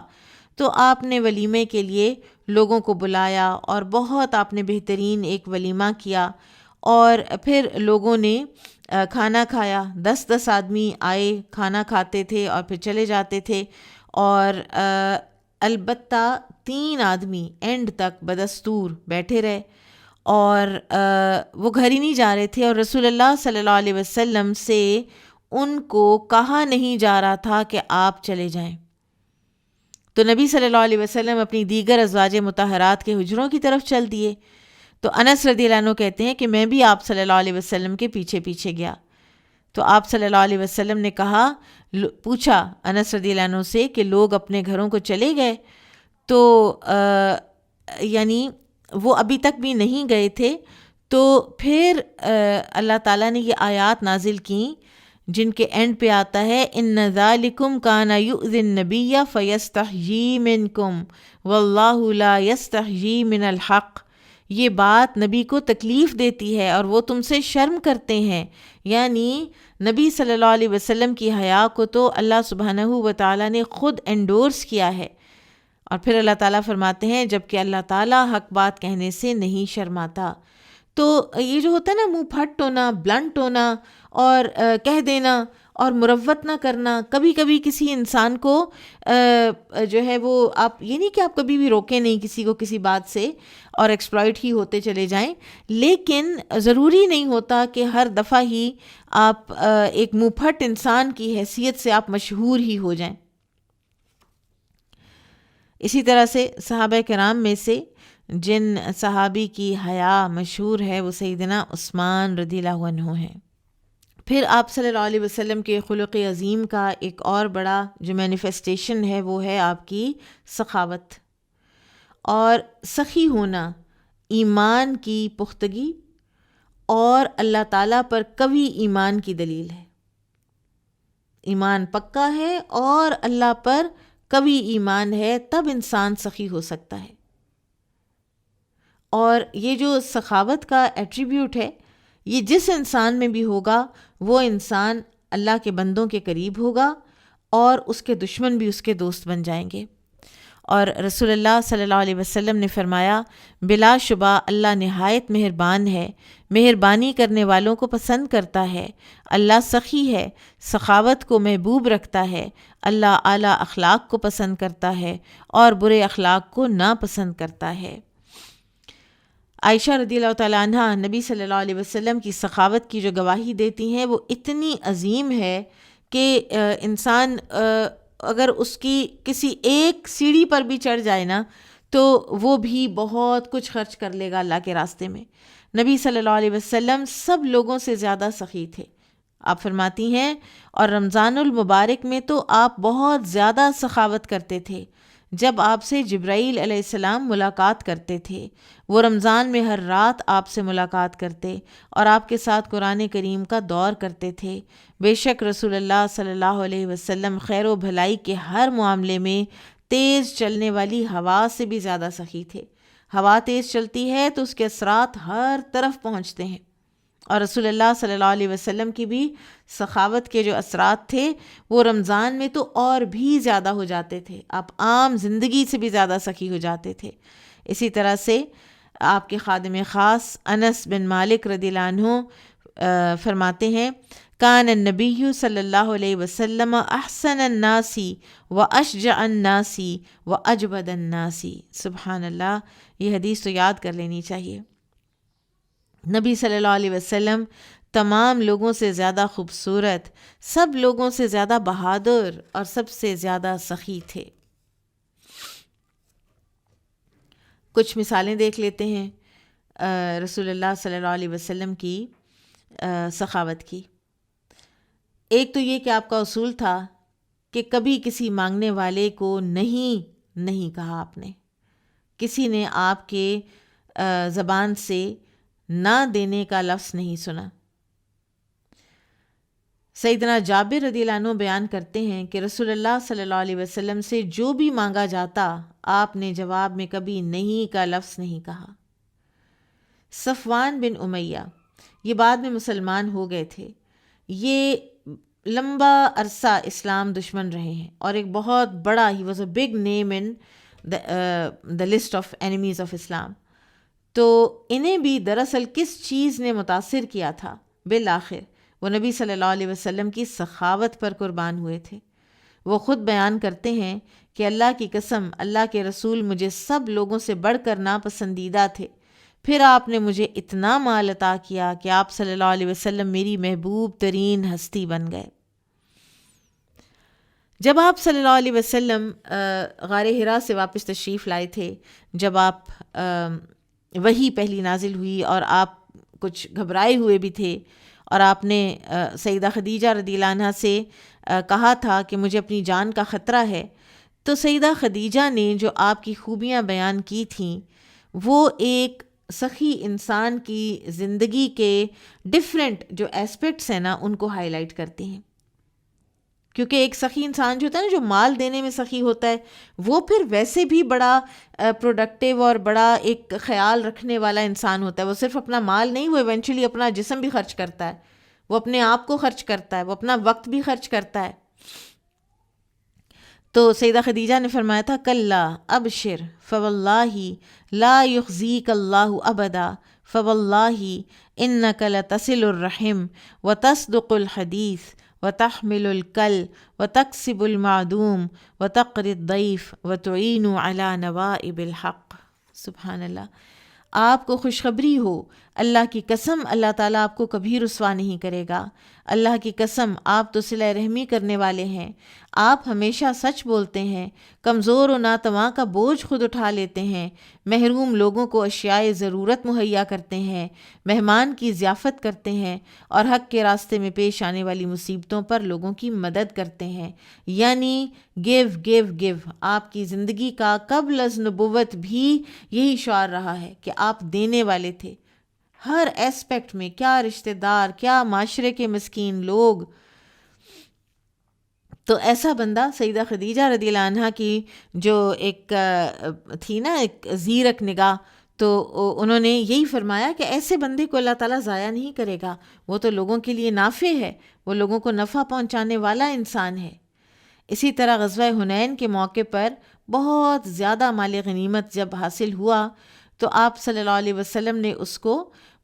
تو آپ نے ولیمے کے لیے لوگوں کو بلایا، اور بہت آپ نے بہترین ایک ولیمہ کیا، اور پھر لوگوں نے کھانا کھایا، 10 آدمی آئے، کھانا کھاتے تھے اور پھر چلے جاتے تھے، اور البتہ 3 آدمی اینڈ تک بدستور بیٹھے رہے، اور وہ گھر ہی نہیں جا رہے تھے، اور رسول اللہ صلی اللہ علیہ وسلم سے ان کو کہا نہیں جا رہا تھا کہ آپ چلے جائیں۔ تو نبی صلی اللہ علیہ وسلم اپنی دیگر ازواج مطہرات کے حجروں کی طرف چل دیے۔ تو انس رضی اللہ عنہ کہتے ہیں کہ میں بھی آپ صلی اللہ علیہ وسلم کے پیچھے پیچھے گیا، تو آپ صلی اللہ علیہ وسلم نے پوچھا انس رضی اللہ عنہ سے کہ لوگ اپنے گھروں کو چلے گئے؟ تو یعنی وہ ابھی تک بھی نہیں گئے تھے۔ تو پھر اللہ تعالیٰ نے یہ آیات نازل کیں جن کے اینڈ پہ آتا ہے ان ذالکم کان یؤذی النبی فیستحیی منکم واللہ لا یستحیی من الحق، یہ بات نبی کو تکلیف دیتی ہے اور وہ تم سے شرم کرتے ہیں، یعنی نبی صلی اللہ علیہ وسلم کی حیا کو تو اللہ سبحانہ و تعالیٰ نے خود انڈورس کیا ہے، اور پھر اللہ تعالیٰ فرماتے ہیں جبکہ اللہ تعالیٰ حق بات کہنے سے نہیں شرماتا۔ تو یہ جو ہوتا ہے نا منہ پھٹ ہونا، بلنٹ ہونا، اور کہہ دینا اور مروت نہ کرنا، کبھی کبھی کسی انسان کو جو ہے وہ آپ یہ نہیں کہ آپ کبھی بھی روکیں نہیں کسی کو کسی بات سے اور ایکسپلائٹ ہی ہوتے چلے جائیں، لیکن ضروری نہیں ہوتا کہ ہر دفعہ ہی آپ ایک منہ پھٹ انسان کی حیثیت سے آپ مشہور ہی ہو جائیں۔ اسی طرح سے صحابہ کرام میں سے جن صحابی کی حیا مشہور ہے وہ سیدنا عثمان رضی اللہ عنہ ہیں۔ پھر آپ صلی اللہ علیہ وسلم کے خلق عظیم کا ایک اور بڑا جو مینیفیسٹیشن ہے وہ ہے آپ کی سخاوت اور سخی ہونا، ایمان کی پختگی اور اللہ تعالیٰ پر قوی ایمان کی دلیل ہے۔ ایمان پکا ہے اور اللہ پر قوی ایمان ہے، تب انسان سخی ہو سکتا ہے۔ اور یہ جو سخاوت کا ایٹریبیوٹ ہے، یہ جس انسان میں بھی ہوگا وہ انسان اللہ کے بندوں کے قریب ہوگا اور اس کے دشمن بھی اس کے دوست بن جائیں گے۔ اور رسول اللہ صلی اللہ علیہ وسلم نے فرمایا، بلا شبہ اللہ نہایت مہربان ہے، مہربانی کرنے والوں کو پسند کرتا ہے۔ اللہ سخی ہے، سخاوت کو محبوب رکھتا ہے۔ اللہ اعلیٰ اخلاق کو پسند کرتا ہے اور برے اخلاق کو ناپسند کرتا ہے۔ عائشہ رضی اللہ تعالیٰ عنہ نبی صلی اللہ علیہ وسلم کی سخاوت کی جو گواہی دیتی ہیں وہ اتنی عظیم ہے کہ انسان اگر اس کی کسی ایک سیڑھی پر بھی چڑھ جائے نا تو وہ بھی بہت کچھ خرچ کر لے گا اللہ کے راستے میں۔ نبی صلی اللہ علیہ وسلم سب لوگوں سے زیادہ سخی تھے۔ آپ فرماتی ہیں، اور رمضان المبارک میں تو آپ بہت زیادہ سخاوت کرتے تھے۔ جب آپ سے جبرائیل علیہ السلام ملاقات کرتے تھے، وہ رمضان میں ہر رات آپ سے ملاقات کرتے اور آپ کے ساتھ قرآن کریم کا دور کرتے تھے۔ بے شک رسول اللہ صلی اللہ علیہ وسلم خیر و بھلائی کے ہر معاملے میں تیز چلنے والی ہوا سے بھی زیادہ سخی تھے۔ ہوا تیز چلتی ہے تو اس کے اثرات ہر طرف پہنچتے ہیں، اور رسول اللہ صلی اللہ علیہ وسلم کی بھی سخاوت کے جو اثرات تھے وہ رمضان میں تو اور بھی زیادہ ہو جاتے تھے۔ آپ عام زندگی سے بھی زیادہ سخی ہو جاتے تھے۔ اسی طرح سے آپ کے خادم خاص انس بن مالک رضی اللہ عنہ فرماتے ہیں، کان النبی صلی اللہ علیہ وسلم احسن الناس و اشجع الناس و اجود الناس۔ سبحان اللہ، یہ حدیث تو یاد کر لینی چاہیے۔ نبی صلی اللہ علیہ وسلم تمام لوگوں سے زیادہ خوبصورت، سب لوگوں سے زیادہ بہادر اور سب سے زیادہ سخی تھے۔ کچھ مثالیں دیکھ لیتے ہیں رسول اللہ صلی اللہ علیہ وسلم کی سخاوت کی۔ ایک تو یہ کہ آپ کا اصول تھا کہ کبھی کسی مانگنے والے کو نہیں کہا آپ نے۔ کسی نے آپ کے زبان سے نہ دینے کا لفظ نہیں سنا۔ سیدنا جابر رضی اللہ عنہ بیان کرتے ہیں کہ رسول اللہ صلی اللہ علیہ وسلم سے جو بھی مانگا جاتا آپ نے جواب میں کبھی نہیں کا لفظ نہیں کہا۔ صفوان بن امیہ، یہ بعد میں مسلمان ہو گئے تھے، یہ لمبا عرصہ اسلام دشمن رہے ہیں اور ایک بہت بڑا ہی was a big name in the list of enemies of Islam. تو انہیں بھی دراصل کس چیز نے متاثر کیا تھا؟ بالآخر وہ نبی صلی اللہ علیہ وسلم کی سخاوت پر قربان ہوئے تھے۔ وہ خود بیان کرتے ہیں کہ اللہ کی قسم، اللہ کے رسول مجھے سب لوگوں سے بڑھ کر ناپسندیدہ تھے، پھر آپ نے مجھے اتنا مال عطا کیا کہ آپ صلی اللہ علیہ وسلم میری محبوب ترین ہستی بن گئے۔ جب آپ صلی اللہ علیہ وسلم غار حرا سے واپس تشریف لائے تھے، جب آپ وحی پہلی نازل ہوئی اور آپ کچھ گھبرائے ہوئے بھی تھے، اور آپ نے سیدہ خدیجہ رضی اللہ عنہا سے کہا تھا کہ مجھے اپنی جان کا خطرہ ہے، تو سیدہ خدیجہ نے جو آپ کی خوبیاں بیان کی تھیں وہ ایک سخی انسان کی زندگی کے ڈیفرنٹ جو ایسپیکٹس ہیں نا ان کو ہائی لائٹ کرتی ہیں۔ کیونکہ ایک سخی انسان جو ہوتا ہے نا، جو مال دینے میں سخی ہوتا ہے، وہ پھر ویسے بھی بڑا پروڈکٹیو اور بڑا ایک خیال رکھنے والا انسان ہوتا ہے۔ وہ صرف اپنا مال نہیں، وہ ایونچولی اپنا جسم بھی خرچ کرتا ہے، وہ اپنے آپ کو خرچ کرتا ہے، وہ اپنا وقت بھی خرچ کرتا ہے۔ تو سیدہ خدیجہ نے فرمایا تھا، کلا ابشر فواللہ لا یخزیک اللہ ابدا فواللہ انک لتصل الرحم وتصدق الحدیث وتحمل الکل وتکسب المعدوم وتقری الضیف وتعین علی نوائب الحق۔ سبحان اللہ، آپ کو خوشخبری ہو، اللہ کی قسم اللہ تعالیٰ آپ کو کبھی رسوا نہیں کرے گا، اللہ کی قسم آپ تو صلہ رحمی کرنے والے ہیں، آپ ہمیشہ سچ بولتے ہیں، کمزور و ناتواں کا بوجھ خود اٹھا لیتے ہیں، محروم لوگوں کو اشیاء ضرورت مہیا کرتے ہیں، مہمان کی ضیافت کرتے ہیں اور حق کے راستے میں پیش آنے والی مصیبتوں پر لوگوں کی مدد کرتے ہیں۔ یعنی گیو گیو گیو، آپ کی زندگی کا قبل از نبوت بھی یہی شعار رہا ہے کہ آپ دینے والے تھے، ہر ایسپیکٹ میں، کیا رشتہ دار، کیا معاشرے کے مسکین لوگ۔ تو ایسا بندہ سیدہ خدیجہ رضی اللہ عنہ کی جو ایک تھی نا، ایک زیرک نگاہ، تو انہوں نے یہی فرمایا کہ ایسے بندے کو اللہ تعالیٰ ضائع نہیں کرے گا، وہ تو لوگوں کے لیے نافع ہے، وہ لوگوں کو نفع پہنچانے والا انسان ہے۔ اسی طرح غزوہ حنین کے موقع پر بہت زیادہ مال غنیمت جب حاصل ہوا تو آپ صلی اللہ علیہ وسلم نے اس کو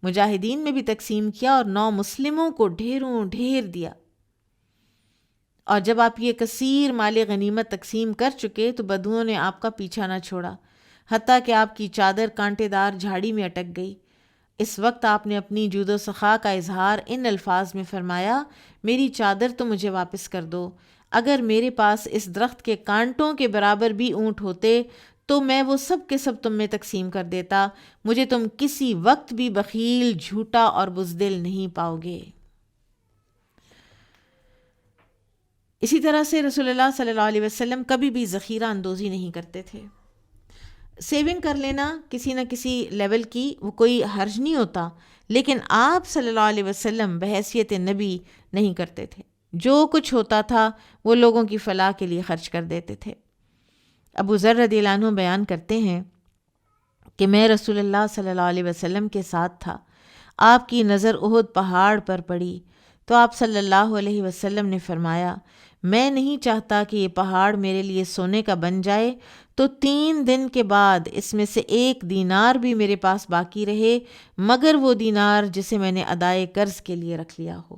مجاہدین میں بھی تقسیم کیا اور 9 مسلموں کو ڈھیروں ڈھیر دیا۔ اور جب آپ یہ کثیر مال غنیمت تقسیم کر چکے تو بدوؤں نے آپ کا پیچھا نہ چھوڑا، حتیٰ کہ آپ کی چادر کانٹے دار جھاڑی میں اٹک گئی۔ اس وقت آپ نے اپنی جود و سخا کا اظہار ان الفاظ میں فرمایا، میری چادر تو مجھے واپس کر دو، اگر میرے پاس اس درخت کے کانٹوں کے برابر بھی اونٹ ہوتے تو میں وہ سب کے سب تم میں تقسیم کر دیتا، مجھے تم کسی وقت بھی بخیل، جھوٹا اور بزدل نہیں پاؤ گے۔ اسی طرح سے رسول اللہ صلی اللہ علیہ وسلم کبھی بھی ذخیرہ اندوزی نہیں کرتے تھے۔ سیونگ کر لینا کسی نہ کسی لیول کی وہ کوئی حرج نہیں ہوتا، لیکن آپ صلی اللہ علیہ وسلم بحیثیت نبی نہیں کرتے تھے، جو کچھ ہوتا تھا وہ لوگوں کی فلاح کے لیے خرچ کر دیتے تھے۔ ابو ذر رضی اللہ عنہ بیان کرتے ہیں کہ میں رسول اللہ صلی اللہ علیہ وسلم کے ساتھ تھا، آپ کی نظر احد پہاڑ پر پڑی تو آپ صلی اللہ علیہ وسلم نے فرمایا، میں نہیں چاہتا کہ یہ پہاڑ میرے لیے سونے کا بن جائے تو 3 دن کے بعد اس میں سے 1 دینار بھی میرے پاس باقی رہے مگر وہ دینار جسے میں نے ادائے قرض کے لیے رکھ لیا ہو۔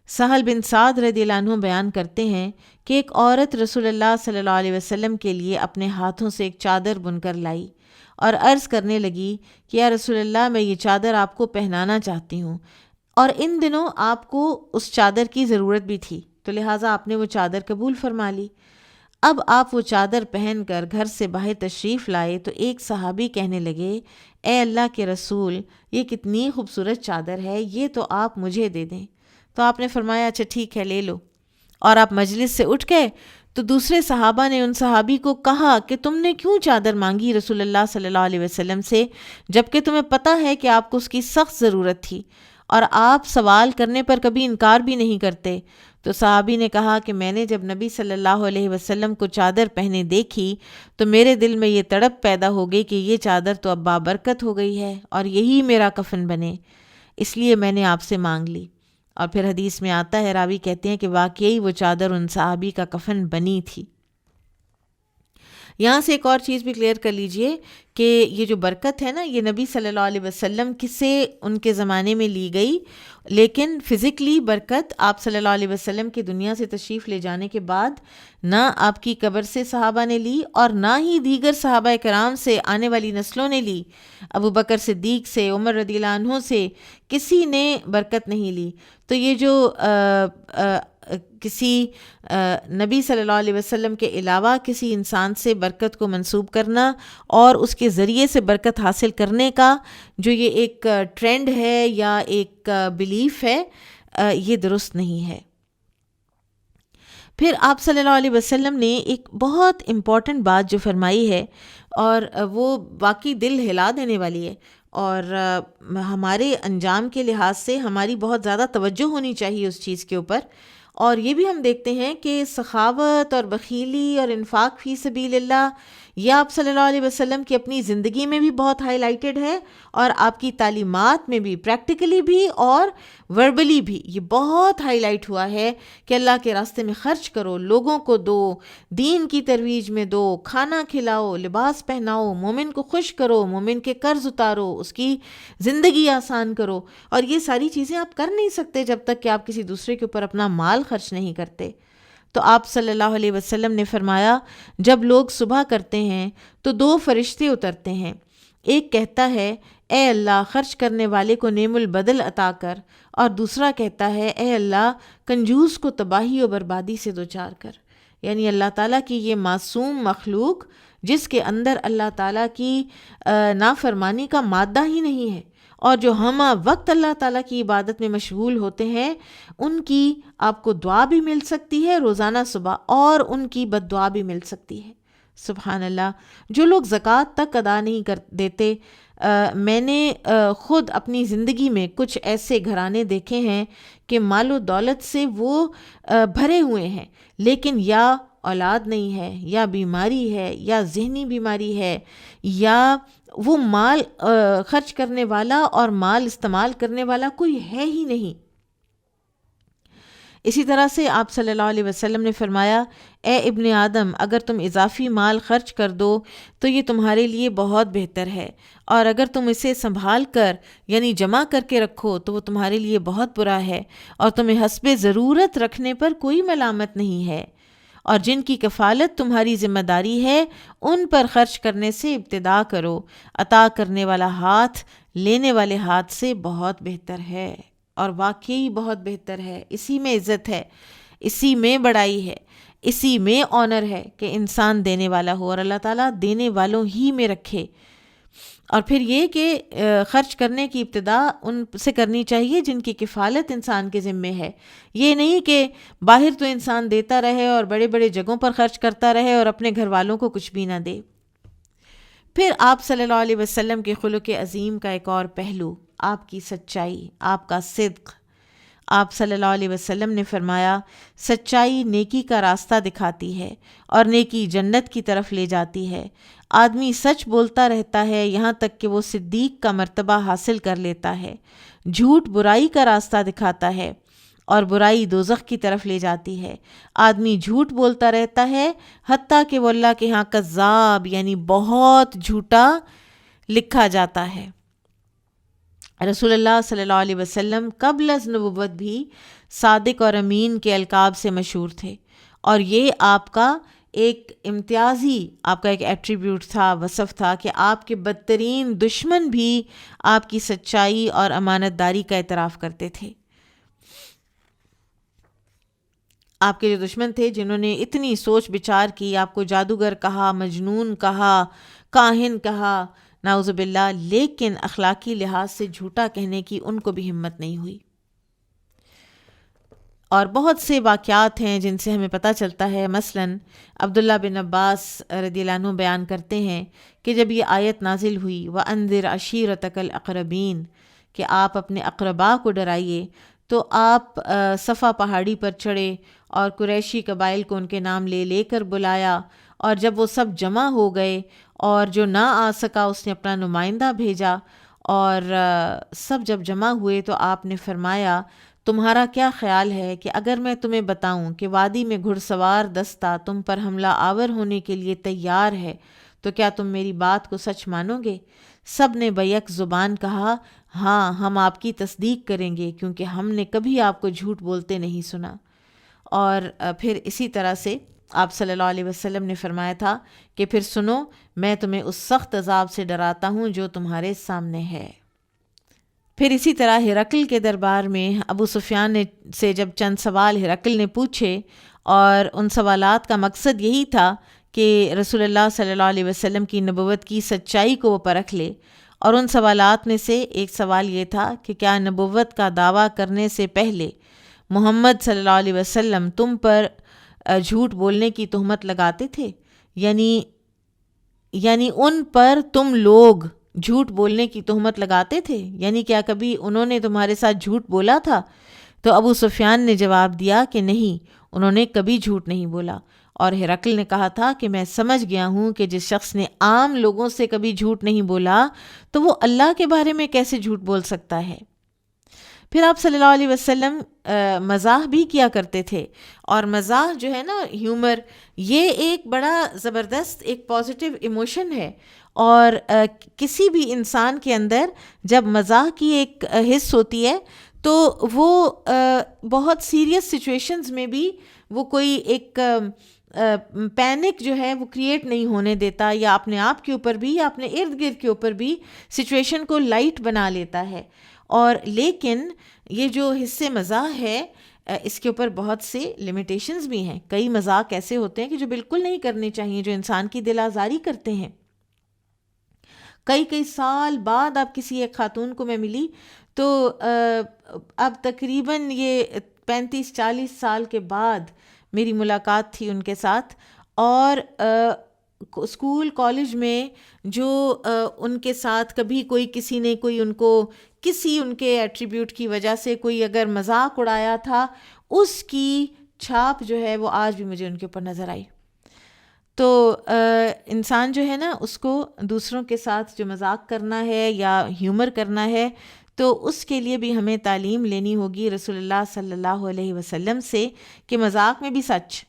سہل بن سعد رضی اللہ عنہ بیان کرتے ہیں کہ ایک عورت رسول اللہ صلی اللہ علیہ وسلم کے لیے اپنے ہاتھوں سے ایک چادر بن کر لائی اور عرض کرنے لگی کہ یا رسول اللہ، میں یہ چادر آپ کو پہنانا چاہتی ہوں، اور ان دنوں آپ کو اس چادر کی ضرورت بھی تھی تو لہٰذا آپ نے وہ چادر قبول فرما لی۔ اب آپ وہ چادر پہن کر گھر سے باہر تشریف لائے تو ایک صحابی کہنے لگے، اے اللہ کے رسول، یہ کتنی خوبصورت چادر ہے، یہ تو آپ مجھے دے دیں۔ تو آپ نے فرمایا اچھا ٹھیک ہے، لے لو۔ اور آپ مجلس سے اٹھ گئے تو دوسرے صحابہ نے ان صحابی کو کہا کہ تم نے کیوں چادر مانگی رسول اللہ صلی اللہ علیہ وسلم سے، جبکہ تمہیں پتہ ہے کہ آپ کو اس کی سخت ضرورت تھی اور آپ سوال کرنے پر کبھی انکار بھی نہیں کرتے۔ تو صحابی نے کہا کہ میں نے جب نبی صلی اللہ علیہ وسلم کو چادر پہنے دیکھی تو میرے دل میں یہ تڑپ پیدا ہو گئی کہ یہ چادر تو اب بابرکت ہو گئی ہے اور یہی میرا کفن بنے، اس لیے میں نے آپ سے مانگ لی۔ اور پھر حدیث میں آتا ہے، راوی کہتے ہیں کہ واقعی وہ چادر ان صحابی کا کفن بنی تھی۔ یہاں سے ایک اور چیز بھی کلیئر کر لیجئے کہ یہ جو برکت ہے نا، یہ نبی صلی اللہ علیہ وسلم سے ان کے زمانے میں لی گئی، لیکن فزیکلی برکت آپ صلی اللہ علیہ وسلم کی دنیا سے تشریف لے جانے کے بعد نہ آپ کی قبر سے صحابہ نے لی اور نہ ہی دیگر صحابہ کرام سے آنے والی نسلوں نے لی۔ ابو بکر صدیق سے، عمر رضی اللہ عنہ سے کسی نے برکت نہیں لی۔ تو یہ جو کسی نبی صلی اللہ علیہ وسلم کے علاوہ کسی انسان سے برکت کو منسوب کرنا اور اس کے ذریعے سے برکت حاصل کرنے کا جو یہ ایک ٹرینڈ ہے یا ایک بلیف ہے، یہ درست نہیں ہے۔ پھر آپ صلی اللہ علیہ وسلم نے ایک بہت امپورٹنٹ بات جو فرمائی ہے اور وہ واقعی دل ہلا دینے والی ہے، اور ہمارے انجام کے لحاظ سے ہماری بہت زیادہ توجہ ہونی چاہیے اس چیز کے اوپر۔ اور یہ بھی ہم دیکھتے ہیں کہ سخاوت اور بخیلی اور انفاق فی سبیل اللہ یہ آپ صلی اللہ علیہ وسلم کی اپنی زندگی میں بھی بہت ہائی لائٹڈ ہے، اور آپ کی تعلیمات میں بھی، پریکٹیکلی بھی اور وربلی بھی یہ بہت ہائی لائٹ ہوا ہے کہ اللہ کے راستے میں خرچ کرو، لوگوں کو دو، دین کی ترویج میں دو، کھانا کھلاؤ، لباس پہناؤ، مومن کو خوش کرو، مومن کے قرض اتارو، اس کی زندگی آسان کرو۔ اور یہ ساری چیزیں آپ کر نہیں سکتے جب تک کہ آپ کسی دوسرے کے اوپر اپنا مال خرچ نہیں کرتے۔ تو آپ صلی اللہ علیہ وسلم نے فرمایا، جب لوگ صبح کرتے ہیں تو 2 فرشتے اترتے ہیں، ایک کہتا ہے اے اللہ خرچ کرنے والے کو نعم البدل عطا کر، اور دوسرا کہتا ہے اے اللہ کنجوس کو تباہی و بربادی سے دوچار کر۔ یعنی اللہ تعالیٰ کی یہ معصوم مخلوق جس کے اندر اللہ تعالیٰ کی نافرمانی کا مادہ ہی نہیں ہے، اور جو ہمہ وقت اللہ تعالیٰ کی عبادت میں مشغول ہوتے ہیں، ان کی آپ کو دعا بھی مل سکتی ہے روزانہ صبح، اور ان کی بد دعا بھی مل سکتی ہے۔ سبحان اللہ۔ جو لوگ زکوٰۃ تک ادا نہیں کر دیتے، میں نے خود اپنی زندگی میں کچھ ایسے گھرانے دیکھے ہیں کہ مال و دولت سے وہ بھرے ہوئے ہیں، لیکن یا اولاد نہیں ہے، یا بیماری ہے، یا ذہنی بیماری ہے، یا وہ مال خرچ کرنے والا اور مال استعمال کرنے والا کوئی ہے ہی نہیں۔ اسی طرح سے آپ صلی اللہ علیہ وسلم نے فرمایا اے ابن آدم اگر تم اضافی مال خرچ کر دو تو یہ تمہارے لیے بہت بہتر ہے، اور اگر تم اسے سنبھال کر یعنی جمع کر کے رکھو تو وہ تمہارے لیے بہت برا ہے، اور تمہیں حسب ضرورت رکھنے پر کوئی ملامت نہیں ہے، اور جن کی کفالت تمہاری ذمہ داری ہے ان پر خرچ کرنے سے ابتدا کرو، عطا کرنے والا ہاتھ لینے والے ہاتھ سے بہت بہتر ہے، اور واقعی بہت بہتر ہے۔ اسی میں عزت ہے، اسی میں بڑائی ہے، اسی میں آنر ہے کہ انسان دینے والا ہو، اور اللہ تعالیٰ دینے والوں ہی میں رکھے۔ اور پھر یہ کہ خرچ کرنے کی ابتدا ان سے کرنی چاہیے جن کی کفالت انسان کے ذمے ہے، یہ نہیں کہ باہر تو انسان دیتا رہے اور بڑے بڑے جگہوں پر خرچ کرتا رہے اور اپنے گھر والوں کو کچھ بھی نہ دے۔ پھر آپ صلی اللہ علیہ وسلم کے خلق عظیم کا ایک اور پہلو آپ کی سچائی، آپ کا صدق۔ آپ صلی اللہ علیہ وسلم نے فرمایا سچائی نیکی کا راستہ دکھاتی ہے اور نیکی جنت کی طرف لے جاتی ہے۔ آدمی سچ بولتا رہتا ہے یہاں تک کہ وہ صدیق کا مرتبہ حاصل کر لیتا ہے۔ جھوٹ برائی کا راستہ دکھاتا ہے اور برائی دوزخ کی طرف لے جاتی ہے۔ آدمی جھوٹ بولتا رہتا ہے حتیٰ کہ وہ اللہ کے ہاں کذاب یعنی بہت جھوٹا لکھا جاتا ہے۔ رسول اللہ صلی اللہ علیہ وسلم قبل از نبوت بھی صادق اور امین کے القاب سے مشہور تھے، اور یہ آپ کا ایک امتیازی آپ کا ایک ایٹریبیوٹ تھا، وصف تھا کہ آپ کے بدترین دشمن بھی آپ کی سچائی اور امانت داری کا اعتراف کرتے تھے۔ آپ کے جو دشمن تھے جنہوں نے اتنی سوچ بچار کی، آپ کو جادوگر کہا، مجنون کہا، کاہن کہا، نعوذ باللہ، لیکن اخلاقی لحاظ سے جھوٹا کہنے کی ان کو بھی ہمت نہیں ہوئی۔ اور بہت سے واقعات ہیں جن سے ہمیں پتہ چلتا ہے، مثلاً عبداللہ بن عباس رضی اللہ عنہ بیان کرتے ہیں کہ جب یہ آیت نازل ہوئی وَأَنذِرْ عَشِيرَتَكَ الْأَقْرَبِينَ کہ آپ اپنے اقربا کو ڈرائیے، تو آپ صفا پہاڑی پر چڑھے اور قریشی قبائل کو ان کے نام لے لے کر بلایا، اور جب وہ سب جمع ہو گئے اور جو نہ آ سکا اس نے اپنا نمائندہ بھیجا، اور سب جب جمع ہوئے تو آپ نے فرمایا تمہارا کیا خیال ہے کہ اگر میں تمہیں بتاؤں کہ وادی میں گھڑ سوار دستہ تم پر حملہ آور ہونے کے لیے تیار ہے تو کیا تم میری بات کو سچ مانو گے؟ سب نے بیک زبان کہا ہاں ہم آپ کی تصدیق کریں گے کیونکہ ہم نے کبھی آپ کو جھوٹ بولتے نہیں سنا۔ اور پھر اسی طرح سے آپ صلی اللہ علیہ وسلم نے فرمایا تھا کہ پھر سنو میں تمہیں اس سخت عذاب سے ڈراتا ہوں جو تمہارے سامنے ہے۔ پھر اسی طرح ہرقل کے دربار میں ابو سفیان نے سے جب چند سوال ہرقل نے پوچھے، اور ان سوالات کا مقصد یہی تھا کہ رسول اللہ صلی اللہ علیہ وسلم کی نبوت کی سچائی کو وہ پرکھ لے، اور ان سوالات میں سے ایک سوال یہ تھا کہ کیا نبوت کا دعویٰ کرنے سے پہلے محمد صلی اللہ علیہ وسلم تم پر جھوٹ بولنے کی تہمت لگاتے تھے؟ یعنی ان پر تم لوگ جھوٹ بولنے کی تہمت لگاتے تھے، یعنی کیا کبھی انہوں نے تمہارے ساتھ جھوٹ بولا تھا؟ تو ابو سفیان نے جواب دیا کہ نہیں، انہوں نے کبھی جھوٹ نہیں بولا۔ اور ہرقل نے کہا تھا کہ میں سمجھ گیا ہوں کہ جس شخص نے عام لوگوں سے کبھی جھوٹ نہیں بولا تو وہ اللہ کے بارے میں کیسے جھوٹ بول سکتا ہے۔ پھر آپ صلی اللہ علیہ وسلم مزاح بھی کیا کرتے تھے، اور مزاح جو ہے نا، ہیومر، یہ ایک بڑا زبردست ایک پازیٹیو ایموشن ہے، اور کسی بھی انسان کے اندر جب مزاح کی ایک حص ہوتی ہے تو وہ بہت سیریس سچویشنز میں بھی وہ کوئی ایک پینک جو ہے وہ کریٹ نہیں ہونے دیتا، یا اپنے آپ کے اوپر بھی یا اپنے ارد گرد کے اوپر بھی سچویشن کو لائٹ بنا لیتا ہے. اور لیکن یہ جو حصے مزاح ہے اس کے اوپر بہت سے لمیٹیشنز بھی ہیں. کئی مذاق ایسے ہوتے ہیں کہ جو بالکل نہیں کرنے چاہیے، جو انسان کی دل آزاری کرتے ہیں. کئی سال بعد اب کسی ایک خاتون کو میں ملی تو اب تقریباً یہ 35-40 سال کے بعد میری ملاقات تھی ان کے ساتھ، اور اسکول کالج میں جو ان کے ساتھ کبھی کسی نے ان کو کسی ان کے ایٹریبیوٹ کی وجہ سے کوئی اگر مذاق اڑایا تھا، اس کی چھاپ جو ہے وہ آج بھی مجھے ان کے اوپر نظر آئی. تو انسان جو ہے نا، اس کو دوسروں کے ساتھ جو مذاق کرنا ہے یا ہیومر کرنا ہے، تو اس کے لیے بھی ہمیں تعلیم لینی ہوگی رسول اللہ صلی اللہ علیہ وسلم سے، کہ مذاق میں بھی سچ.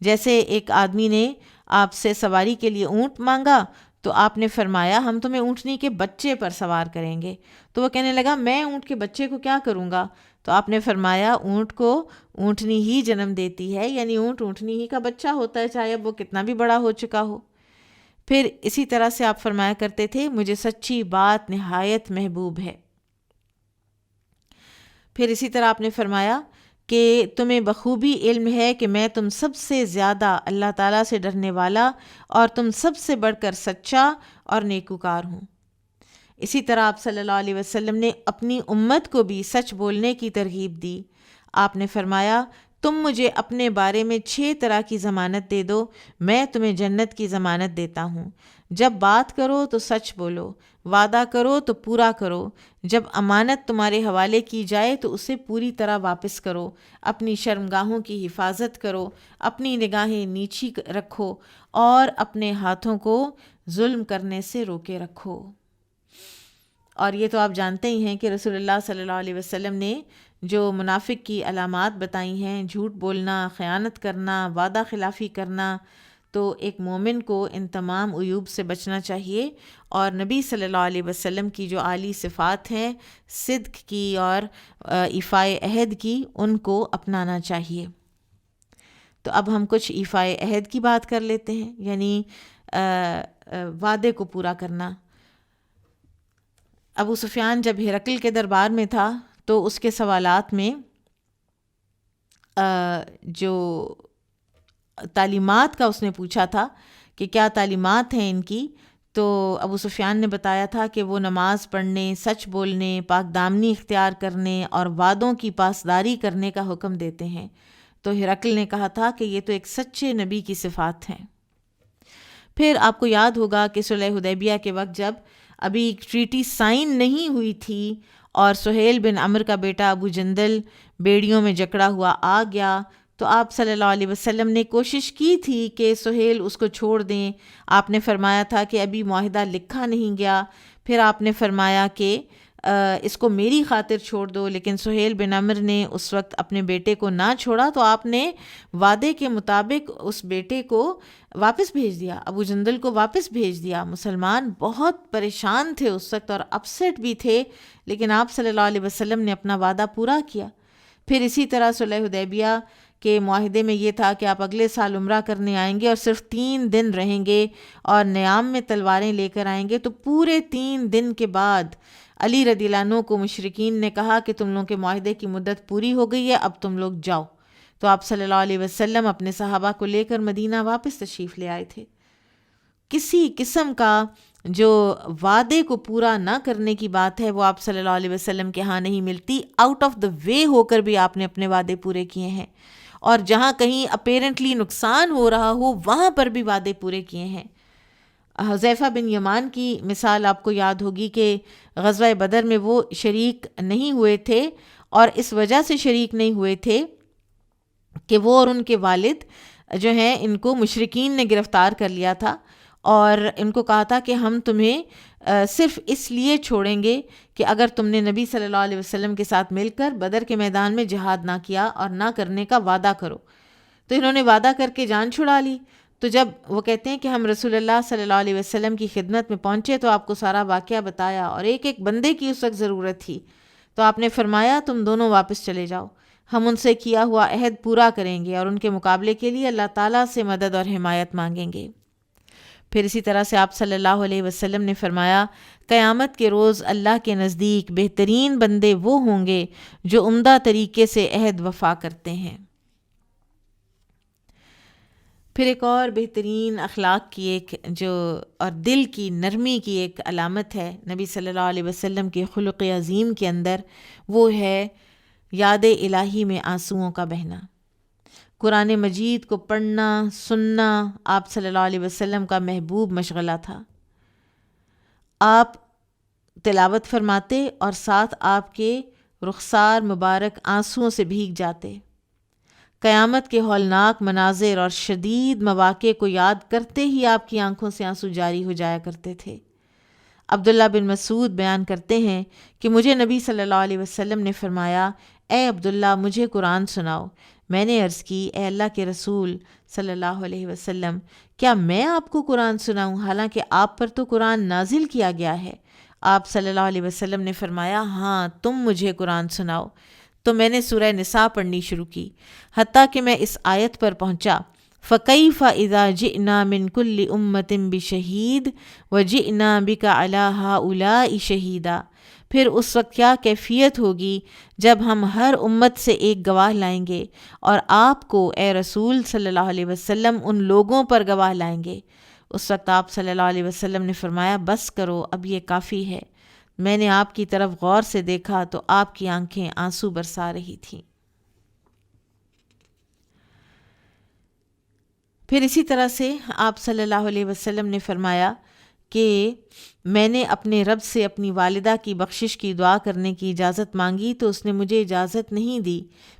جیسے ایک آدمی نے آپ سے سواری کے لیے اونٹ مانگا تو آپ نے فرمایا ہم تمہیں اونٹنی کے بچے پر سوار کریں گے. تو وہ کہنے لگا میں اونٹ کے بچے کو کیا کروں گا؟ تو آپ نے فرمایا اونٹ کو اونٹنی ہی جنم دیتی ہے، یعنی اونٹ اونٹنی ہی کا بچہ ہوتا ہے، چاہے اب وہ کتنا بھی بڑا ہو چکا ہو. پھر اسی طرح سے آپ فرمایا کرتے تھے مجھے سچی بات نہایت محبوب ہے. پھر اسی طرح آپ نے فرمایا کہ تمہیں بخوبی علم ہے کہ میں تم سب سے زیادہ اللہ تعالیٰ سے ڈرنے والا اور تم سب سے بڑھ کر سچا اور نیکوکار ہوں. اسی طرح آپ صلی اللہ علیہ وسلم نے اپنی امت کو بھی سچ بولنے کی ترغیب دی. آپ نے فرمایا تم مجھے اپنے بارے میں 6 طرح کی ضمانت دے دو، میں تمہیں جنت کی ضمانت دیتا ہوں. جب بات کرو تو سچ بولو، وعدہ کرو تو پورا کرو، جب امانت تمہارے حوالے کی جائے تو اسے پوری طرح واپس کرو، اپنی شرمگاہوں کی حفاظت کرو، اپنی نگاہیں نیچی رکھو اور اپنے ہاتھوں کو ظلم کرنے سے روکے رکھو. اور یہ تو آپ جانتے ہی ہیں کہ رسول اللہ صلی اللہ علیہ وسلم نے جو منافق کی علامات بتائی ہیں، جھوٹ بولنا، خیانت کرنا، وعدہ خلافی کرنا، تو ایک مومن کو ان تمام عیوب سے بچنا چاہیے اور نبی صلی اللہ علیہ وسلم کی جو اعلیٰ صفات ہیں صدق کی اور ایفائے عہد کی، ان کو اپنانا چاہیے. تو اب ہم کچھ ایفائے عہد کی بات کر لیتے ہیں، یعنی وعدے کو پورا کرنا. ابو سفیان جب ہرقل کے دربار میں تھا تو اس کے سوالات میں جو تعلیمات کا اس نے پوچھا تھا کہ کیا تعلیمات ہیں ان کی، تو ابو سفیان نے بتایا تھا کہ وہ نماز پڑھنے، سچ بولنے، پاک دامنی اختیار کرنے اور وعدوں کی پاسداری کرنے کا حکم دیتے ہیں. تو ہرقل نے کہا تھا کہ یہ تو ایک سچے نبی کی صفات ہیں. پھر آپ کو یاد ہوگا کہ صلح حدیبیہ کے وقت جب ابھی ٹریٹی سائن نہیں ہوئی تھی اور سہیل بن عمرو کا بیٹا ابو جندل بیڑیوں میں جکڑا ہوا آ گیا، تو آپ صلی اللہ علیہ وسلم نے کوشش کی تھی کہ سہیل اس کو چھوڑ دیں. آپ نے فرمایا تھا کہ ابھی معاہدہ لکھا نہیں گیا. پھر آپ نے فرمایا کہ اس کو میری خاطر چھوڑ دو، لیکن سہیل بن عمرو نے اس وقت اپنے بیٹے کو نہ چھوڑا تو آپ نے وعدے کے مطابق اس بیٹے کو واپس بھیج دیا، ابو جندل کو واپس بھیج دیا. مسلمان بہت پریشان تھے اس وقت اور اپسیٹ بھی تھے، لیکن آپ صلی اللہ علیہ وسلم نے اپنا وعدہ پورا کیا. پھر اسی طرح صلح حدیبیہ کے معاہدے میں یہ تھا کہ آپ اگلے سال عمرہ کرنے آئیں گے اور صرف 3 دن رہیں گے اور نیام میں تلواریں لے کر آئیں گے. تو پورے 3 دن کے بعد علی رضی اللہ عنہ کو مشرکین نے کہا کہ تم لوگوں کے معاہدے کی مدت پوری ہو گئی ہے، اب تم لوگ جاؤ. تو آپ صلی اللہ علیہ وسلم اپنے صحابہ کو لے کر مدینہ واپس تشریف لے آئے تھے. کسی قسم کا جو وعدے کو پورا نہ کرنے کی بات ہے وہ آپ صلی اللہ علیہ وسلم کے ہاں نہیں ملتی. آؤٹ آف دا وے ہو کر بھی آپ نے اپنے وعدے پورے کیے ہیں، اور جہاں کہیں اپیرنٹلی نقصان ہو رہا ہو وہاں پر بھی وعدے پورے کیے ہیں. حذیفہ بن یمان کی مثال آپ کو یاد ہوگی کہ غزوہ بدر میں وہ شریک نہیں ہوئے تھے، اور اس وجہ سے شریک نہیں ہوئے تھے کہ وہ اور ان کے والد جو ہیں ان کو مشرکین نے گرفتار کر لیا تھا اور ان کو کہا تھا کہ ہم تمہیں صرف اس لیے چھوڑیں گے کہ اگر تم نے نبی صلی اللہ علیہ وسلم کے ساتھ مل کر بدر کے میدان میں جہاد نہ کیا اور نہ کرنے کا وعدہ کرو. تو انہوں نے وعدہ کر کے جان چھڑا لی. تو جب وہ کہتے ہیں کہ ہم رسول اللہ صلی اللہ علیہ وسلم کی خدمت میں پہنچے تو آپ کو سارا واقعہ بتایا اور ایک ایک بندے کی اس وقت ضرورت تھی. تو آپ نے فرمایا تم دونوں واپس چلے جاؤ. ہم ان سے کیا ہوا عہد پورا کریں گے اور ان کے مقابلے کے لیے اللہ تعالیٰ سے مدد اور حمایت مانگیں گے۔ پھر اسی طرح سے آپ صلی اللہ علیہ وسلم نے فرمایا، قیامت کے روز اللہ کے نزدیک بہترین بندے وہ ہوں گے جو عمدہ طریقے سے عہد وفا کرتے ہیں۔ پھر ایک اور بہترین اخلاق کی اور دل کی نرمی کی ایک علامت ہے نبی صلی اللہ علیہ وسلم کے خلق عظیم کے اندر، وہ ہے یاد الہی میں آنسوؤں کا بہنا۔ قرآن مجید کو پڑھنا سننا آپ صلی اللہ علیہ وسلم کا محبوب مشغلہ تھا۔ آپ تلاوت فرماتے اور ساتھ آپ کے رخسار مبارک آنسوؤں سے بھیگ جاتے۔ قیامت کے ہولناک مناظر اور شدید مواقع کو یاد کرتے ہی آپ کی آنکھوں سے آنسو جاری ہو جایا کرتے تھے۔ عبداللہ بن مسعود بیان کرتے ہیں کہ مجھے نبی صلی اللہ علیہ وسلم نے فرمایا، اے عبداللہ مجھے قرآن سناؤ۔ میں نے عرض کی، اے اللہ کے رسول صلی اللہ علیہ وسلم، کیا میں آپ کو قرآن سناؤں حالانکہ آپ پر تو قرآن نازل کیا گیا ہے؟ آپ صلی اللہ علیہ وسلم نے فرمایا، ہاں تم مجھے قرآن سناؤ۔ تو میں نے سورہ نساء پڑھنی شروع کی حتیٰ کہ میں اس آیت پر پہنچا، فَكَيْفَ إِذَا جِئْنَا مِن كُلِّ أُمَّةٍ بِشَهِيدٍ وَجِئْنَا بِكَ عَلَىٰ هَٰؤُلَاءِ شَهِيدًا۔ پھر اس وقت کیا کیفیت ہوگی جب ہم ہر امت سے ایک گواہ لائیں گے اور آپ کو اے رسول صلی اللہ علیہ وسلم ان لوگوں پر گواہ لائیں گے۔ اس وقت آپ صلی اللہ علیہ وسلم نے فرمایا، بس کرو، اب یہ کافی ہے۔ میں نے آپ کی طرف غور سے دیکھا تو آپ کی آنکھیں آنسو برسا رہی تھیں۔ پھر اسی طرح سے آپ صلی اللہ علیہ وسلم نے فرمایا کہ میں نے اپنے رب سے اپنی والدہ کی بخشش کی دعا کرنے کی اجازت مانگی تو اس نے مجھے اجازت نہیں دی۔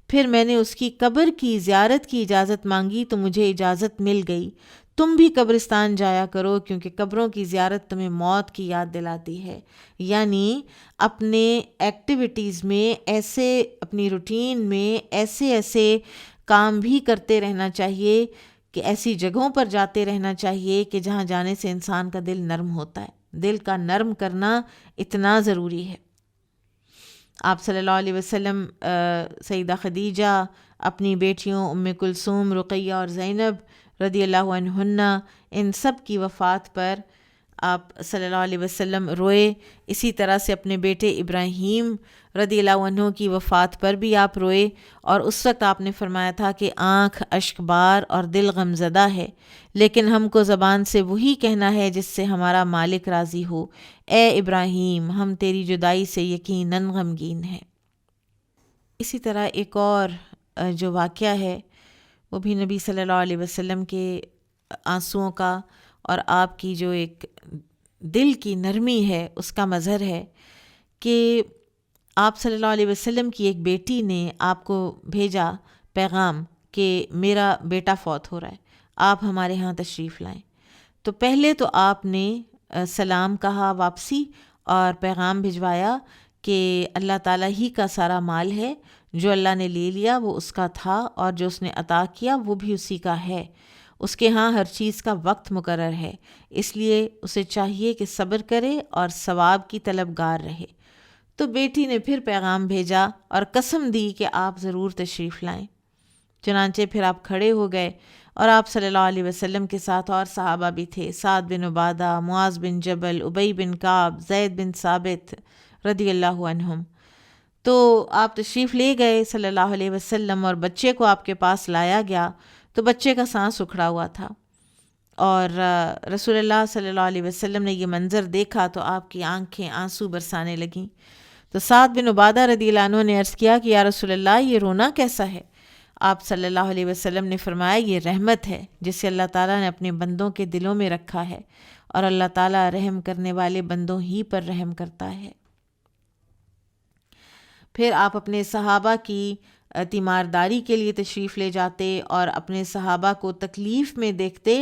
پھر میں نے اس کی قبر کی زیارت کی اجازت مانگی تو مجھے اجازت مل گئی۔ تم بھی قبرستان جایا کرو کیونکہ قبروں کی زیارت تمہیں موت کی یاد دلاتی ہے۔ یعنی اپنے ایکٹیویٹیز میں ایسے، اپنی روٹین میں ایسے کام بھی کرتے رہنا چاہیے کہ ایسی جگہوں پر جاتے رہنا چاہیے کہ جہاں جانے سے انسان کا دل نرم ہوتا ہے۔ دل کا نرم کرنا اتنا ضروری ہے۔ آپ صلی اللہ علیہ وسلم سیدہ خدیجہ، اپنی بیٹیوں ام کلثوم، رقیہ اور زینب رضی اللہ عنہن، ان سب کی وفات پر آپ صلی اللہ علیہ وسلم روئے۔ اسی طرح سے اپنے بیٹے ابراہیم رضی اللہ عنہ کی وفات پر بھی آپ روئے، اور اس وقت آپ نے فرمایا تھا کہ آنکھ اشک بار اور دل غم زدہ ہے، لیکن ہم کو زبان سے وہی کہنا ہے جس سے ہمارا مالک راضی ہو۔ اے ابراہیم، ہم تیری جدائی سے یقیناً غمگین ہیں۔ اسی طرح ایک اور جو واقعہ ہے وہ بھی نبی صلی اللہ علیہ وسلم کے آنسوؤں کا اور آپ کی جو ایک دل کی نرمی ہے اس کا مظہر ہے کہ آپ صلی اللہ علیہ وسلم کی ایک بیٹی نے آپ کو بھیجا پیغام کہ میرا بیٹا فوت ہو رہا ہے، آپ ہمارے ہاں تشریف لائیں۔ تو پہلے تو آپ نے سلام کہا واپسی اور پیغام بھجوایا کہ اللہ تعالیٰ ہی کا سارا مال ہے، جو اللہ نے لے لیا وہ اس کا تھا اور جو اس نے عطا کیا وہ بھی اسی کا ہے۔ اس کے ہاں ہر چیز کا وقت مقرر ہے، اس لیے اسے چاہیے کہ صبر کرے اور ثواب کی طلبگار رہے۔ تو بیٹی نے پھر پیغام بھیجا اور قسم دی کہ آپ ضرور تشریف لائیں۔ چنانچہ پھر آپ کھڑے ہو گئے اور آپ صلی اللہ علیہ وسلم کے ساتھ اور صحابہ بھی تھے، سعد بن عبادہ، معاذ بن جبل، ابی بن کعب، زید بن ثابت رضی اللہ عنہم۔ تو آپ تشریف لے گئے صلی اللہ علیہ وسلم اور بچے کو آپ کے پاس لایا گیا تو بچے کا سانس اکھڑا ہوا تھا، اور رسول اللہ صلی اللہ علیہ وسلم نے یہ منظر دیکھا تو آپ کی آنکھیں آنسو برسانے لگیں۔ تو سعد بن عبادہ رضی اللہ عنہ نے عرض کیا کہ یا رسول اللہ، یہ رونا کیسا ہے؟ آپ صلی اللہ علیہ وسلم نے فرمایا، یہ رحمت ہے جسے اللہ تعالیٰ نے اپنے بندوں کے دلوں میں رکھا ہے، اور اللہ تعالیٰ رحم کرنے والے بندوں ہی پر رحم کرتا ہے۔ پھر آپ اپنے صحابہ کی تیمارداری کے لیے تشریف لے جاتے اور اپنے صحابہ کو تکلیف میں دیکھتے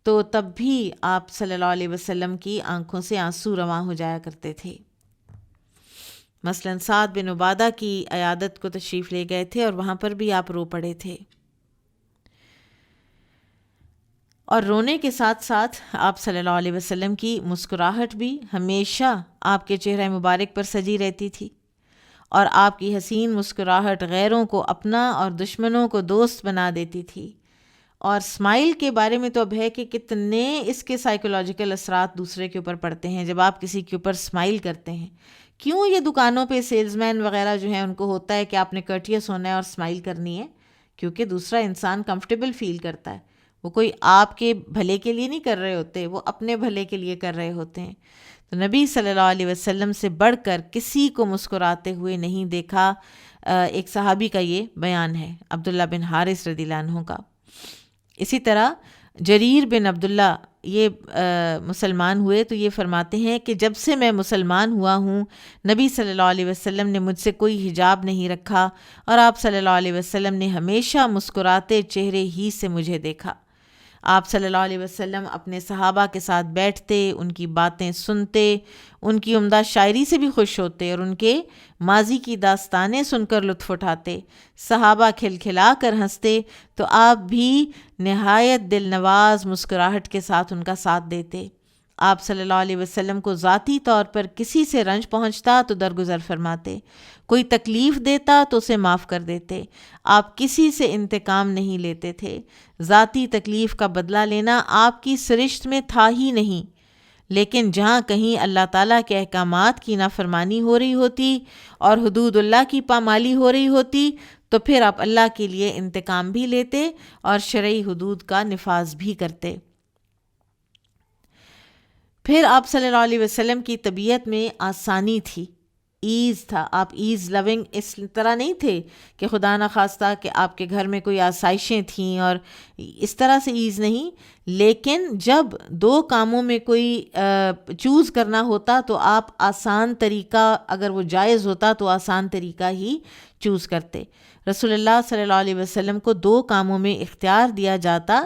تو تب بھی آپ صلی اللہ علیہ وسلم کی آنکھوں سے آنسو رواں ہو جایا کرتے تھے۔ مثلاً سعد بن عبادہ کی عیادت کو تشریف لے گئے تھے اور وہاں پر بھی آپ رو پڑے تھے، اور رونے کے ساتھ ساتھ آپ صلی اللہ علیہ وسلم کی مسکراہٹ بھی ہمیشہ آپ کے چہرہ مبارک پر سجی رہتی تھی، اور آپ کی حسین مسکراہٹ غیروں کو اپنا اور دشمنوں کو دوست بنا دیتی تھی۔ اور اسمائل کے بارے میں تو اب ہے کہ کتنے اس کے سائیکولوجیکل اثرات دوسرے کے اوپر پڑتے ہیں جب آپ کسی کے اوپر اسمائل کرتے ہیں۔ کیوں یہ دکانوں پہ سیلز مین وغیرہ جو ہیں ان کو ہوتا ہے کہ آپ نے کرٹیس ہونا ہے اور اسمائل کرنی ہے؟ کیونکہ دوسرا انسان کمفرٹیبل فیل کرتا ہے۔ وہ کوئی آپ کے بھلے کے لیے نہیں کر رہے ہوتے، وہ اپنے بھلے کے لیے کر رہے ہوتے ہیں۔ تو نبی صلی اللہ علیہ وسلم سے بڑھ کر کسی کو مسکراتے ہوئے نہیں دیکھا۔ ایک صحابی کا یہ بیان ہے، عبداللہ بن حارث رضی اللہ عنہ کا۔ اسی طرح جریر بن عبداللہ یہ مسلمان ہوئے تو یہ فرماتے ہیں کہ جب سے میں مسلمان ہوا ہوں نبی صلی اللہ علیہ وسلم نے مجھ سے کوئی حجاب نہیں رکھا اور آپ صلی اللہ علیہ وسلم نے ہمیشہ مسکراتے چہرے ہی سے مجھے دیکھا۔ آپ صلی اللہ علیہ وسلم اپنے صحابہ کے ساتھ بیٹھتے، ان کی باتیں سنتے، ان کی عمدہ شاعری سے بھی خوش ہوتے اور ان کے ماضی کی داستانیں سن کر لطف اٹھاتے۔ صحابہ کھلکھلا کر ہنستے تو آپ بھی نہایت دل نواز مسکراہٹ کے ساتھ ان کا ساتھ دیتے۔ آپ صلی اللہ علیہ وسلم کو ذاتی طور پر کسی سے رنج پہنچتا تو درگزر فرماتے، کوئی تکلیف دیتا تو اسے معاف کر دیتے۔ آپ کسی سے انتقام نہیں لیتے تھے، ذاتی تکلیف کا بدلہ لینا آپ کی سرشت میں تھا ہی نہیں۔ لیکن جہاں کہیں اللہ تعالیٰ کے احکامات کی نافرمانی ہو رہی ہوتی اور حدود اللہ کی پامالی ہو رہی ہوتی تو پھر آپ اللہ کے لیے انتقام بھی لیتے اور شرعی حدود کا نفاذ بھی کرتے۔ پھر آپ صلی اللہ علیہ وسلم کی طبیعت میں آسانی تھی، ایز تھا۔ آپ ایز لونگ اس طرح نہیں تھے کہ خدا نخواستہ کہ آپ کے گھر میں کوئی آسائشیں تھیں اور اس طرح سے ایز نہیں، لیکن جب دو کاموں میں کوئی چوز کرنا ہوتا تو آپ آسان طریقہ، اگر وہ جائز ہوتا تو آسان طریقہ ہی چوز کرتے۔ رسول اللہ صلی اللہ علیہ وسلم کو دو کاموں میں اختیار دیا جاتا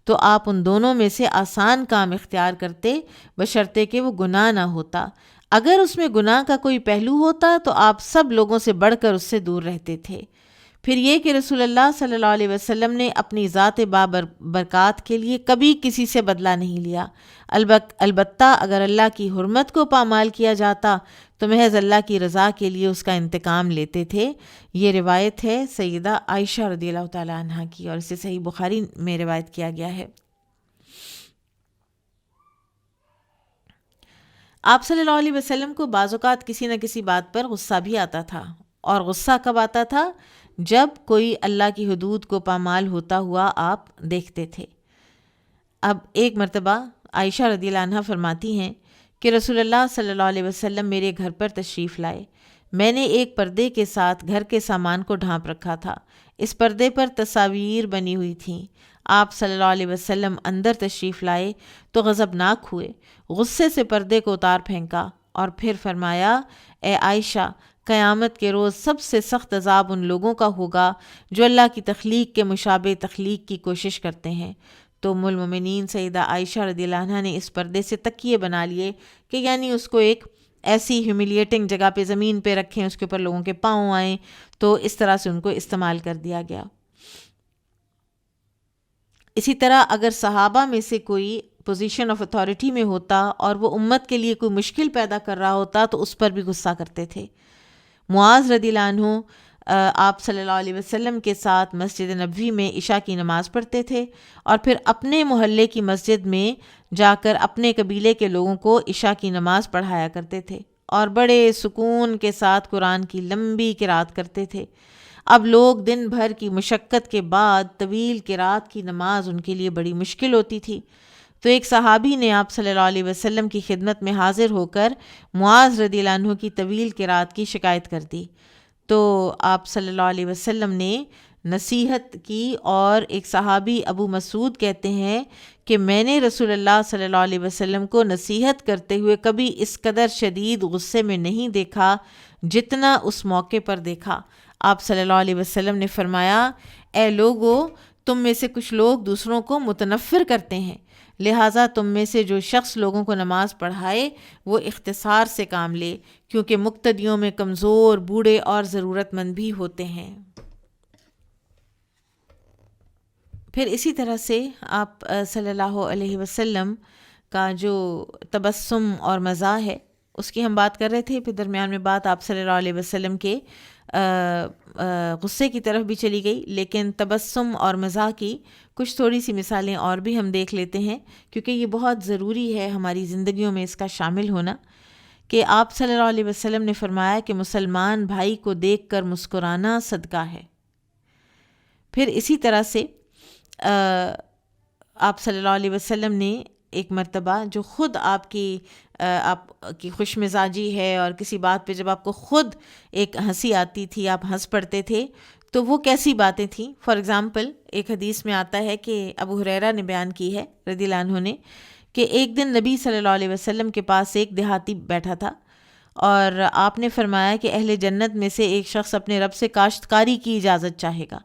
تو آپ ان دونوں میں سے آسان کام اختیار کرتے بشرطے کہ وہ گناہ نہ ہوتا۔ اگر اس میں گناہ کا کوئی پہلو ہوتا تو آپ سب لوگوں سے بڑھ کر اس سے دور رہتے تھے۔ پھر یہ کہ رسول اللہ صلی اللہ علیہ وسلم نے اپنی ذات برکات کے لیے کبھی کسی سے بدلہ نہیں لیا۔ البتہ اگر اللہ کی حرمت کو پامال کیا جاتا تو محض اللہ کی رضا کے لیے اس کا انتقام لیتے تھے۔ یہ روایت ہے سیدہ عائشہ رضی اللہ تعالیٰ عنہ کی اور اسے صحیح بخاری میں روایت کیا گیا ہے۔ آپ صلی اللہ علیہ وسلم کو بعض اوقات کسی نہ کسی بات پر غصہ بھی آتا تھا، اور غصہ کب آتا تھا؟ جب کوئی اللہ کی حدود کو پامال ہوتا ہوا آپ دیکھتے تھے۔ اب ایک مرتبہ عائشہ رضی اللہ عنہ فرماتی ہیں کہ رسول اللہ صلی اللہ علیہ وسلم میرے گھر پر تشریف لائے۔ میں نے ایک پردے کے ساتھ گھر کے سامان کو ڈھانپ رکھا تھا۔ اس پردے پر تصاویر بنی ہوئی تھیں۔ آپ صلی اللہ علیہ وسلم اندر تشریف لائے تو غضبناک ہوئے، غصے سے پردے کو اتار پھینکا اور پھر فرمایا، اے عائشہ، قیامت کے روز سب سے سخت عذاب ان لوگوں کا ہوگا جو اللہ کی تخلیق کے مشابہ تخلیق کی کوشش کرتے ہیں۔ تو ام المومنین سیدہ عائشہ رضی اللہ عنہ نے اس پردے سے تکیے بنا لیے کہ یعنی اس کو ایک ایسی ہیوملیٹنگ جگہ پہ زمین پہ رکھیں، اس کے اوپر لوگوں کے پاؤں آئیں، تو اس طرح سے ان کو استعمال کر دیا گیا۔ اسی طرح اگر صحابہ میں سے کوئی پوزیشن آف اتھارٹی میں ہوتا اور وہ امت کے لیے کوئی مشکل پیدا کر رہا ہوتا تو اس پر بھی غصہ کرتے تھے۔ معاذ رضی اللہ عنہ آپ صلی اللہ علیہ وسلم کے ساتھ مسجد نبوی میں عشاء کی نماز پڑھتے تھے اور پھر اپنے محلے کی مسجد میں جا کر اپنے قبیلے کے لوگوں کو عشاء کی نماز پڑھایا کرتے تھے اور بڑے سکون کے ساتھ قرآن کی لمبی قرات کرتے تھے۔ اب لوگ دن بھر کی مشقت کے بعد طویل قرات کی نماز ان کے لیے بڑی مشکل ہوتی تھی، تو ایک صحابی نے آپ صلی اللہ علیہ وسلم کی خدمت میں حاضر ہو کر معاذ رضی اللہ عنہ کی طویل قرات کی شکایت کر دی۔ تو آپ صلی اللہ علیہ وسلم نے نصیحت کی، اور ایک صحابی ابو مسعود کہتے ہیں کہ میں نے رسول اللہ صلی اللہ علیہ وسلم کو نصیحت کرتے ہوئے کبھی اس قدر شدید غصے میں نہیں دیکھا جتنا اس موقع پر دیکھا۔ آپ صلی اللہ علیہ وسلم نے فرمایا، اے لوگو، تم میں سے کچھ لوگ دوسروں کو متنفر کرتے ہیں، لہٰذا تم میں سے جو شخص لوگوں کو نماز پڑھائے وہ اختصار سے کام لے، کیونکہ مقتدیوں میں کمزور، بوڑھے اور ضرورت مند بھی ہوتے ہیں۔ پھر اسی طرح سے آپ صلی اللہ علیہ وسلم کا جو تبسم اور مزاح ہے اس کی ہم بات کر رہے تھے، پھر درمیان میں بات آپ صلی اللہ علیہ وسلم کے غصے کی طرف بھی چلی گئی، لیکن تبسم اور مزاح کی کچھ تھوڑی سی مثالیں اور بھی ہم دیکھ لیتے ہیں، کیونکہ یہ بہت ضروری ہے ہماری زندگیوں میں اس کا شامل ہونا، کہ آپ صلی اللہ علیہ وسلم نے فرمایا کہ مسلمان بھائی کو دیکھ کر مسکرانا صدقہ ہے۔ پھر اسی طرح سے آپ صلی اللہ علیہ وسلم نے ایک مرتبہ جو خود آپ کی خوش مزاجی ہے اور کسی بات پہ جب آپ کو خود ایک ہنسی آتی تھی، آپ ہنس پڑتے تھے، تو وہ کیسی باتیں تھیں؟ فار ایگزامپل ایک حدیث میں آتا ہے کہ ابو ہریرہ نے بیان کی ہے رضی اللہ عنہ نے، کہ ایک دن نبی صلی اللہ علیہ وسلم کے پاس ایک دیہاتی بیٹھا تھا اور آپ نے فرمایا کہ اہل جنت میں سے ایک شخص اپنے رب سے کاشتکاری کی اجازت چاہے گا،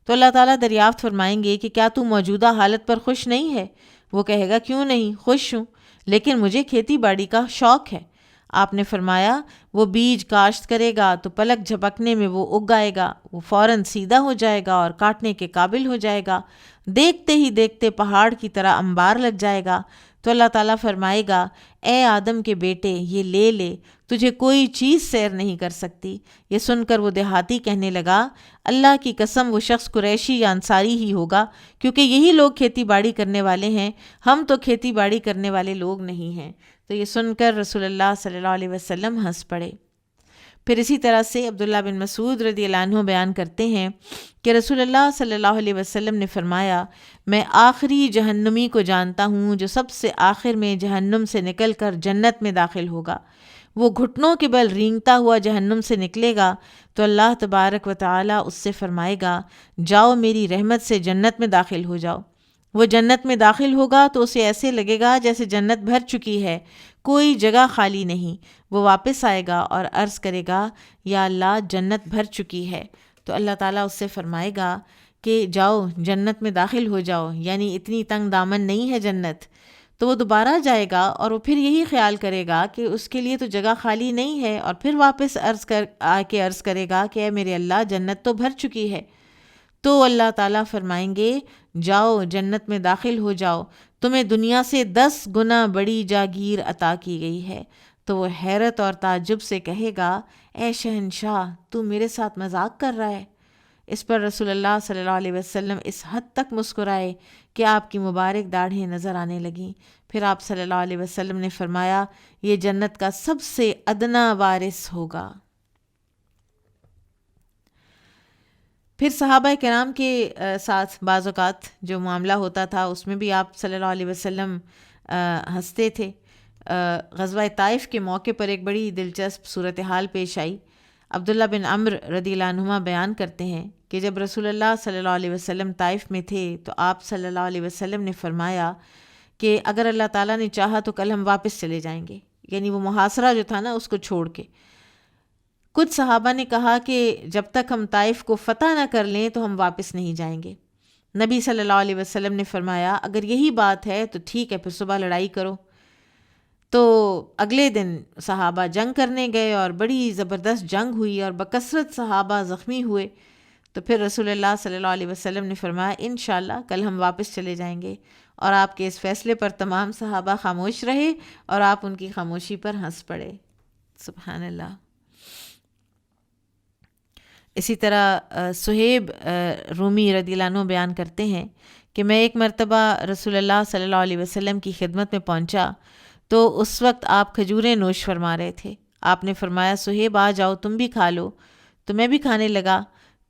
تو اللہ تعالیٰ دریافت فرمائیں گے کہ کیا تو موجودہ حالت پر خوش نہیں ہے؟ وہ کہے گا کیوں نہیں، خوش ہوں، لیکن مجھے کھیتی باڑی کا شوق ہے۔ آپ نے فرمایا وہ بیج کاشت کرے گا تو پلک جھپکنے میں وہ اگ آئے گا، وہ فوراً سیدھا ہو جائے گا اور کاٹنے کے قابل ہو جائے گا، دیکھتے ہی دیکھتے پہاڑ کی طرح انبار لگ جائے گا۔ تو اللہ تعالیٰ فرمائے گا اے آدم کے بیٹے یہ لے لے، تجھے کوئی چیز سیر نہیں کر سکتی۔ یہ سن کر وہ دیہاتی کہنے لگا اللہ کی قسم وہ شخص قریشی یا انصاری ہی ہوگا، کیونکہ یہی لوگ کھیتی باڑی کرنے والے ہیں، ہم تو کھیتی باڑی کرنے والے لوگ نہیں ہیں۔ تو یہ سن کر رسول اللہ صلی اللہ علیہ وسلم ہنس پڑے۔ پھر اسی طرح سے عبداللہ بن مسعود رضی اللہ عنہ بیان کرتے ہیں کہ رسول اللہ صلی اللہ علیہ وسلم نے فرمایا میں آخری جہنمی کو جانتا ہوں جو سب سے آخر میں جہنم سے نکل کر جنت میں داخل ہوگا۔ وہ گھٹنوں کے بل رینگتا ہوا جہنم سے نکلے گا تو اللہ تبارک و تعالیٰ اس سے فرمائے گا جاؤ میری رحمت سے جنت میں داخل ہو جاؤ۔ وہ جنت میں داخل ہوگا تو اسے ایسے لگے گا جیسے جنت بھر چکی ہے، کوئی جگہ خالی نہیں۔ وہ واپس آئے گا اور عرض کرے گا یا اللہ جنت بھر چکی ہے، تو اللہ تعالیٰ اس سے فرمائے گا کہ جاؤ جنت میں داخل ہو جاؤ، یعنی اتنی تنگ دامن نہیں ہے جنت۔ تو وہ دوبارہ جائے گا اور وہ پھر یہی خیال کرے گا کہ اس کے لیے تو جگہ خالی نہیں ہے، اور پھر واپس عرض کرے گا کہ اے میرے اللہ جنت تو بھر چکی ہے۔ تو اللہ تعالیٰ فرمائیں گے جاؤ جنت میں داخل ہو جاؤ، تمہیں دنیا سے 10 گنا بڑی جاگیر عطا کی گئی ہے۔ تو وہ حیرت اور تعجب سے کہے گا اے شہنشاہ تو میرے ساتھ مذاق کر رہا ہے؟ اس پر رسول اللہ صلی اللہ علیہ وسلم اس حد تک مسکرائے کہ آپ کی مبارک داڑھیں نظر آنے لگیں۔ پھر آپ صلی اللہ علیہ وسلم نے فرمایا یہ جنت کا سب سے ادنا وارث ہوگا۔ پھر صحابہ کرام کے ساتھ بعض اوقات جو معاملہ ہوتا تھا اس میں بھی آپ صلی اللہ علیہ وسلم ہنستے تھے۔ غزوہ طائف کے موقع پر ایک بڑی دلچسپ صورتحال پیش آئی۔ عبداللہ بن عمرو رضی اللہ عنہما بیان کرتے ہیں کہ جب رسول اللہ صلی اللہ علیہ وسلم طائف میں تھے تو آپ صلی اللہ علیہ وسلم نے فرمایا کہ اگر اللہ تعالیٰ نے چاہا تو کل ہم واپس چلے جائیں گے، یعنی وہ محاصرہ جو تھا نا اس کو چھوڑ کے۔ کچھ صحابہ نے کہا کہ جب تک ہم طائف کو فتح نہ کر لیں تو ہم واپس نہیں جائیں گے۔ نبی صلی اللہ علیہ وسلم نے فرمایا اگر یہی بات ہے تو ٹھیک ہے، پھر صبح لڑائی کرو۔ تو اگلے دن صحابہ جنگ کرنے گئے اور بڑی زبردست جنگ ہوئی اور بکثرت صحابہ زخمی ہوئے۔ تو پھر رسول اللہ صلی اللہ علیہ وسلم نے فرمایا انشاءاللہ کل ہم واپس چلے جائیں گے، اور آپ کے اس فیصلے پر تمام صحابہ خاموش رہے اور آپ ان کی خاموشی پر ہنس پڑے۔ سبحان اللہ۔ اسی طرح صہیب رومی رضی اللہ عنہ بیان کرتے ہیں کہ میں ایک مرتبہ رسول اللہ صلی اللہ علیہ وسلم کی خدمت میں پہنچا تو اس وقت آپ کھجوریں نوش فرما رہے تھے۔ آپ نے فرمایا صہیب آ جاؤ تم بھی کھا لو، تو میں بھی کھانے لگا۔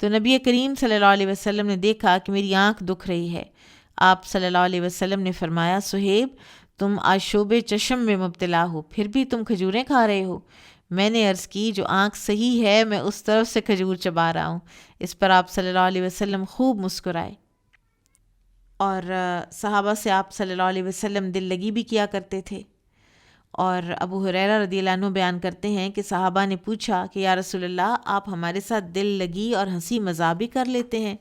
تو نبی کریم صلی اللہ علیہ وسلم نے دیکھا کہ میری آنکھ دکھ رہی ہے۔ آپ صلی اللہ علیہ وسلم نے فرمایا صہیب تم آشوب چشم میں مبتلا ہو، پھر بھی تم کھجوریں کھا رہے ہو؟ میں نے عرض کی جو آنکھ صحیح ہے میں اس طرف سے کھجور چبا رہا ہوں۔ اس پر آپ صلی اللہ علیہ وسلم خوب مسکرائے، اور صحابہ سے آپ صلی اللہ علیہ وسلم دل لگی بھی کیا کرتے تھے۔ اور ابو ہریرہ رضی اللہ عنہ بیان کرتے ہیں کہ صحابہ نے پوچھا کہ یا رسول اللہ آپ ہمارے ساتھ دل لگی اور ہنسی مذاق بھی کر لیتے ہیں؟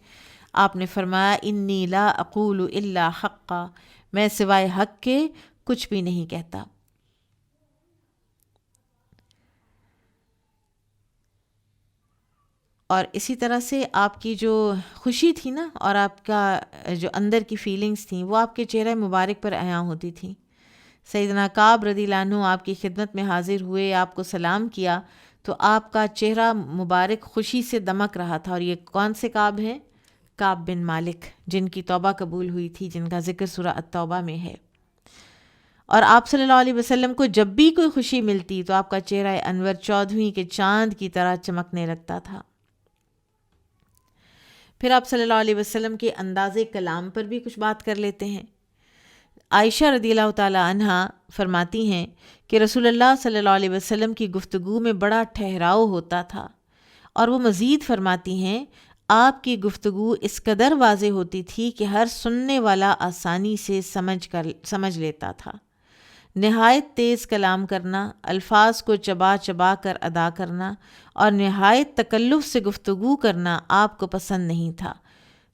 آپ نے فرمایا انی لا اقول الا حقا، میں سوائے حق کے کچھ بھی نہیں کہتا۔ اور اسی طرح سے آپ کی جو خوشی تھی نا اور آپ کا جو اندر کی فیلنگز تھیں وہ آپ کے چہرہ مبارک پر عیاں ہوتی تھیں۔ سیدنا کعب رضی اللہ عنہ آپ کی خدمت میں حاضر ہوئے، آپ کو سلام کیا تو آپ کا چہرہ مبارک خوشی سے دمک رہا تھا. اور یہ کون سے کعب ہیں؟ کعب بن مالک، جن کی توبہ قبول ہوئی تھی، جن کا ذکر سورہ التوبہ میں ہے. اور آپ صلی اللہ علیہ وسلم کو جب بھی کوئی خوشی ملتی تو آپ کا چہرہ انور 14ویں کے چاند کی طرح چمکنے لگتا تھا. پھر آپ صلی اللہ علیہ وسلم کے انداز کلام پر بھی کچھ بات کر لیتے ہیں. عائشہ رضی اللہ تعالی عنہا فرماتی ہیں کہ رسول اللہ صلی اللہ علیہ وسلم کی گفتگو میں بڑا ٹھہراؤ ہوتا تھا، اور وہ مزید فرماتی ہیں آپ کی گفتگو اس قدر واضح ہوتی تھی کہ ہر سننے والا آسانی سے سمجھ لیتا تھا. نہایت تیز کلام کرنا، الفاظ کو چبا چبا کر ادا کرنا اور نہایت تکلف سے گفتگو کرنا آپ کو پسند نہیں تھا.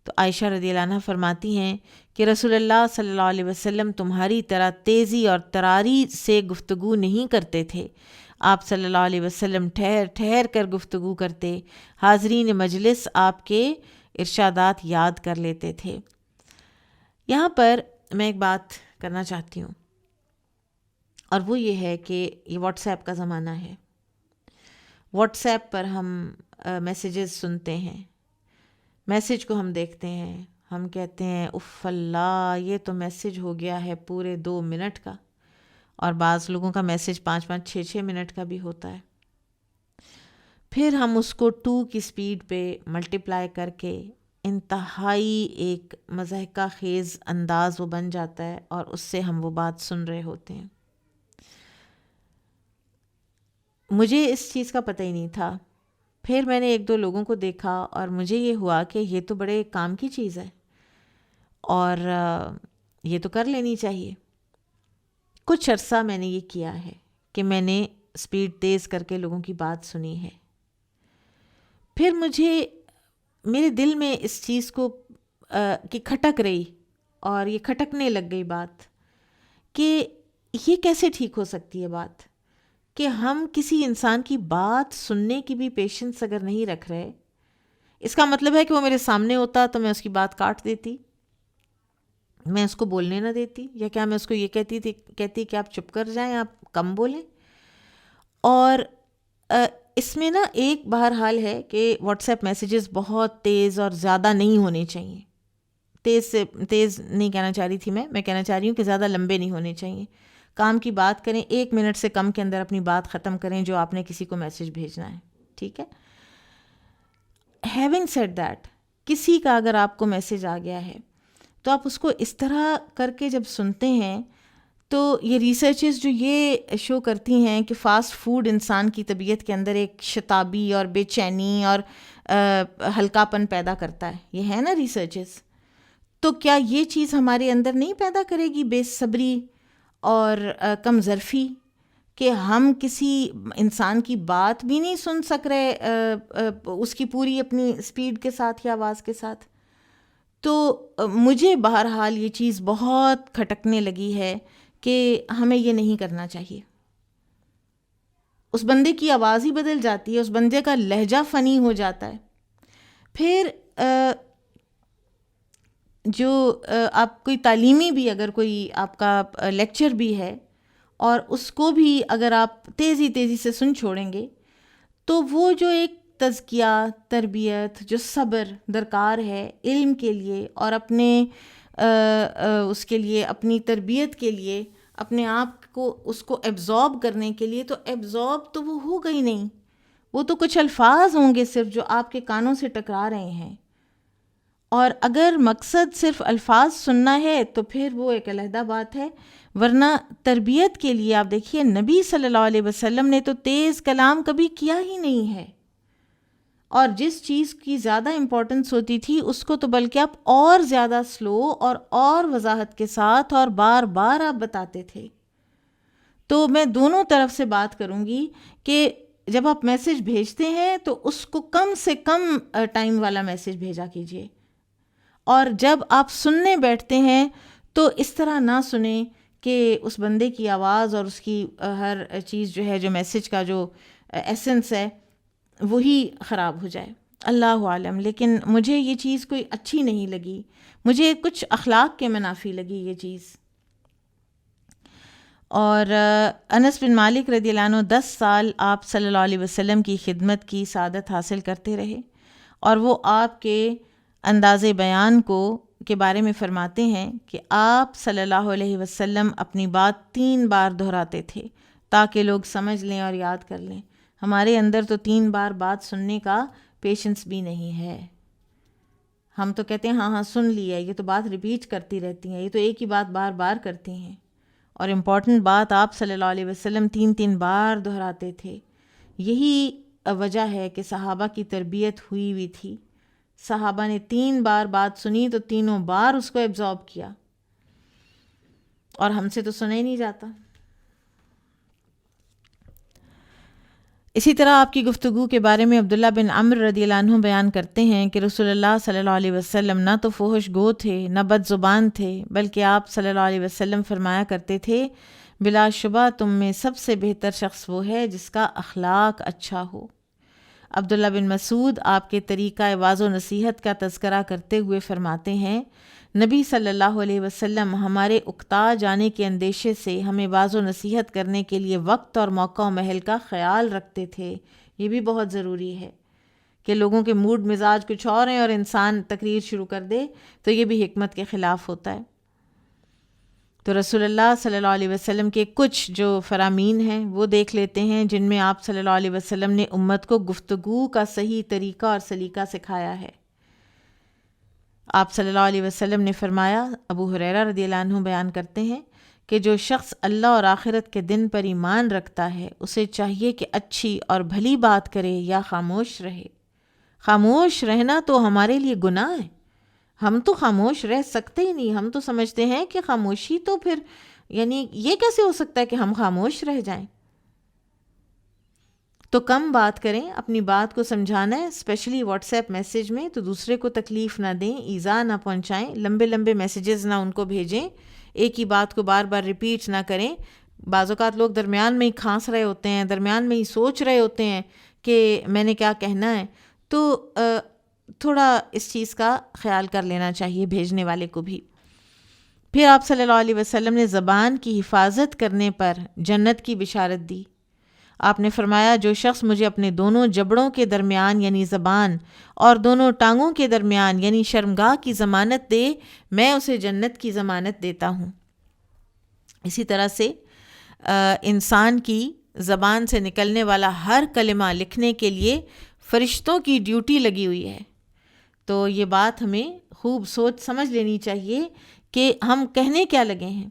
تو عائشہ رضی اللہ عنہ فرماتی ہیں کہ رسول اللہ صلی اللہ علیہ وسلم تمہاری طرح تیزی اور تراری سے گفتگو نہیں کرتے تھے. آپ صلی اللہ علیہ وسلم ٹھہر ٹھہر کر گفتگو کرتے، حاضرین مجلس آپ کے ارشادات یاد کر لیتے تھے. یہاں پر میں ایک بات کرنا چاہتی ہوں، اور وہ یہ ہے کہ یہ واٹس ایپ کا زمانہ ہے. واٹس ایپ پر ہم میسیجز سنتے ہیں، میسیج کو ہم دیکھتے ہیں، ہم کہتے ہیں اف اللہ یہ تو میسیج ہو گیا ہے پورے 2 منٹ کا، اور بعض لوگوں کا میسیج 5-5 6-6 منٹ کا بھی ہوتا ہے. پھر ہم اس کو 2 کی سپیڈ پہ ملٹیپلائی کر کے انتہائی ایک مضحکہ خیز انداز وہ بن جاتا ہے، اور اس سے ہم وہ بات سن رہے ہوتے ہیں. مجھے اس چیز کا پتہ ہی نہیں تھا. پھر میں نے 1-2 لوگوں کو دیکھا اور مجھے یہ ہوا کہ یہ تو بڑے کام کی چیز ہے اور یہ تو کر لینی چاہیے. کچھ عرصہ میں نے یہ کیا ہے کہ میں نے سپیڈ تیز کر کے لوگوں کی بات سنی ہے. پھر میرے دل میں اس چیز کو کہ کھٹک رہی، اور یہ کھٹکنے لگ گئی بات کہ یہ کیسے ٹھیک ہو سکتی ہے بات کہ ہم کسی انسان کی بات سننے کی بھی پیشنس اگر نہیں رکھ رہے. اس کا مطلب ہے کہ وہ میرے سامنے ہوتا تو میں اس کی بات کاٹ دیتی، میں اس کو بولنے نہ دیتی، یا کیا میں اس کو یہ کہتی کہ آپ چپ کر جائیں، آپ کم بولیں. اور اس میں نا ایک بہرحال ہے کہ واٹس ایپ میسیجز بہت تیز اور زیادہ نہیں ہونے چاہیے. تیز نہیں کہنا چاہ رہی تھی میں کہنا چاہ رہی ہوں کہ زیادہ لمبے نہیں ہونے چاہیے. کام کی بات کریں، 1 منٹ سے کم کے اندر اپنی بات ختم کریں جو آپ نے کسی کو میسیج بھیجنا ہے. ٹھیک ہے. ہیونگ سیڈ دیٹ، کسی کا اگر آپ کو میسیج آ گیا ہے تو آپ اس کو اس طرح کر کے جب سنتے ہیں تو یہ ریسرچز جو یہ شو کرتی ہیں کہ فاسٹ فوڈ انسان کی طبیعت کے اندر ایک شتابی اور بے چینی اور ہلکا پن پیدا کرتا ہے، یہ ہے نا ریسرچز. تو کیا یہ چیز ہمارے اندر نہیں پیدا کرے گی بے صبری اور کم ظرفی کہ ہم کسی انسان کی بات بھی نہیں سن سک رہے اس کی پوری اپنی سپیڈ کے ساتھ یا آواز کے ساتھ؟ تو مجھے بہرحال یہ چیز بہت کھٹکنے لگی ہے کہ ہمیں یہ نہیں کرنا چاہیے. اس بندے کی آواز ہی بدل جاتی ہے، اس بندے کا لہجہ فنی ہو جاتا ہے. پھر جو آپ کوئی تعلیمی بھی اگر کوئی آپ کا لیکچر بھی ہے اور اس کو بھی اگر آپ تیزی سے سن چھوڑیں گے تو وہ جو ایک تزکیہ، تربیت، جو صبر درکار ہے علم کے لیے اور اپنے اس کے لیے اپنی تربیت کے لیے اپنے آپ کو اس کو ایبزارب کرنے کے لیے، تو ایبزارب تو وہ ہوگا ہی نہیں. وہ تو کچھ الفاظ ہوں گے صرف جو آپ کے کانوں سے ٹکرا رہے ہیں. اور اگر مقصد صرف الفاظ سننا ہے تو پھر وہ ایک علیحدہ بات ہے، ورنہ تربیت کے لیے آپ دیکھیے نبی صلی اللہ علیہ وسلم نے تو تیز کلام کبھی کیا ہی نہیں ہے، اور جس چیز کی زیادہ امپورٹنس ہوتی تھی اس کو تو بلکہ آپ اور زیادہ سلو اور وضاحت کے ساتھ اور بار بار آپ بتاتے تھے. تو میں دونوں طرف سے بات کروں گی کہ جب آپ میسیج بھیجتے ہیں تو اس کو کم سے کم ٹائم والا میسیج بھیجا کیجیے، اور جب آپ سننے بیٹھتے ہیں تو اس طرح نہ سنیں کہ اس بندے کی آواز اور اس کی ہر چیز جو ہے، جو میسیج کا جو ایسنس ہے وہی خراب ہو جائے. اللہ عالم. لیکن مجھے یہ چیز کوئی اچھی نہیں لگی، مجھے کچھ اخلاق کے منافی لگی یہ چیز. اور انس بن مالک رضی اللہ عنہ 10 سال آپ صلی اللہ علیہ وسلم کی خدمت کی سعادت حاصل کرتے رہے، اور وہ آپ کے انداز بیان کے بارے میں فرماتے ہیں کہ آپ صلی اللہ علیہ وسلم اپنی بات 3 بار دہراتے تھے تاکہ لوگ سمجھ لیں اور یاد کر لیں۔ ہمارے اندر تو 3 بار بات سننے کا پیشنس بھی نہیں ہے۔ ہم تو کہتے ہیں ہاں سن لیا، یہ تو بات ریپیٹ کرتی رہتی ہیں، یہ تو ایک ہی بات بار بار کرتی ہیں، اور امپورٹنٹ بات آپ صلی اللہ علیہ وسلم 3 بار دہراتے تھے۔ یہی وجہ ہے کہ صحابہ کی تربیت ہوئی ہوئی تھی، صحابہ نے 3 بار بات سنی تو 3 بار اس کو ایبزارب کیا، اور ہم سے تو سنا ہی نہیں جاتا۔ اسی طرح آپ کی گفتگو کے بارے میں عبداللہ بن عمرو رضی اللہ عنہ بیان کرتے ہیں کہ رسول اللہ صلی اللہ علیہ وسلم نہ تو فحش گو تھے نہ بد زبان تھے، بلکہ آپ صلی اللہ علیہ وسلم فرمایا کرتے تھے بلا شبہ تم میں سب سے بہتر شخص وہ ہے جس کا اخلاق اچھا ہو۔ عبداللہ بن مسعود آپ کے طریقہ وعظ و نصیحت کا تذکرہ کرتے ہوئے فرماتے ہیں نبی صلی اللہ علیہ وسلم ہمارے اکتا جانے کے اندیشے سے ہمیں وعظ و نصیحت کرنے کے لیے وقت اور موقع و محل کا خیال رکھتے تھے۔ یہ بھی بہت ضروری ہے کہ لوگوں کے موڈ مزاج کچھ اور ہیں اور انسان تقریر شروع کر دے تو یہ بھی حکمت کے خلاف ہوتا ہے۔ تو رسول اللہ صلی اللہ علیہ وسلم کے کچھ جو فرامین ہیں وہ دیکھ لیتے ہیں جن میں آپ صلی اللہ علیہ وسلم نے امت کو گفتگو کا صحیح طریقہ اور سلیقہ سکھایا ہے۔ آپ صلی اللہ علیہ وسلم نے فرمایا، ابو ہریرہ رضی اللہ عنہ بیان کرتے ہیں کہ جو شخص اللہ اور آخرت کے دن پر ایمان رکھتا ہے اسے چاہیے کہ اچھی اور بھلی بات کرے یا خاموش رہے۔ خاموش رہنا تو ہمارے لیے گناہ ہے، ہم تو خاموش رہ سکتے ہی نہیں۔ ہم تو سمجھتے ہیں کہ خاموشی تو پھر یعنی یہ کیسے ہو سکتا ہے کہ ہم خاموش رہ جائیں؟ تو کم بات کریں، اپنی بات کو سمجھانا ہے، اسپیشلی واٹس ایپ میسیج میں تو دوسرے کو تکلیف نہ دیں، ایذا نہ پہنچائیں، لمبے لمبے میسیجز نہ ان کو بھیجیں، ایک ہی بات کو بار بار ریپیٹ نہ کریں۔ بعض اوقات لوگ درمیان میں ہی کھانس رہے ہوتے ہیں، درمیان میں ہی سوچ رہے ہوتے ہیں کہ میں نے کیا کہنا ہے، تو تھوڑا اس چیز کا خیال کر لینا چاہیے بھیجنے والے کو بھی۔ پھر آپ صلی اللہ علیہ وسلم نے زبان کی حفاظت کرنے پر جنت کی بشارت دی۔ آپ نے فرمایا جو شخص مجھے اپنے دونوں جبڑوں کے درمیان یعنی زبان اور دونوں ٹانگوں کے درمیان یعنی شرمگاہ کی ضمانت دے میں اسے جنت کی ضمانت دیتا ہوں۔ اسی طرح سے انسان کی زبان سے نکلنے والا ہر کلمہ لکھنے کے لیے فرشتوں کی ڈیوٹی لگی ہوئی ہے، تو یہ بات ہمیں خوب سوچ سمجھ لینی چاہیے کہ ہم کہنے کیا لگے ہیں۔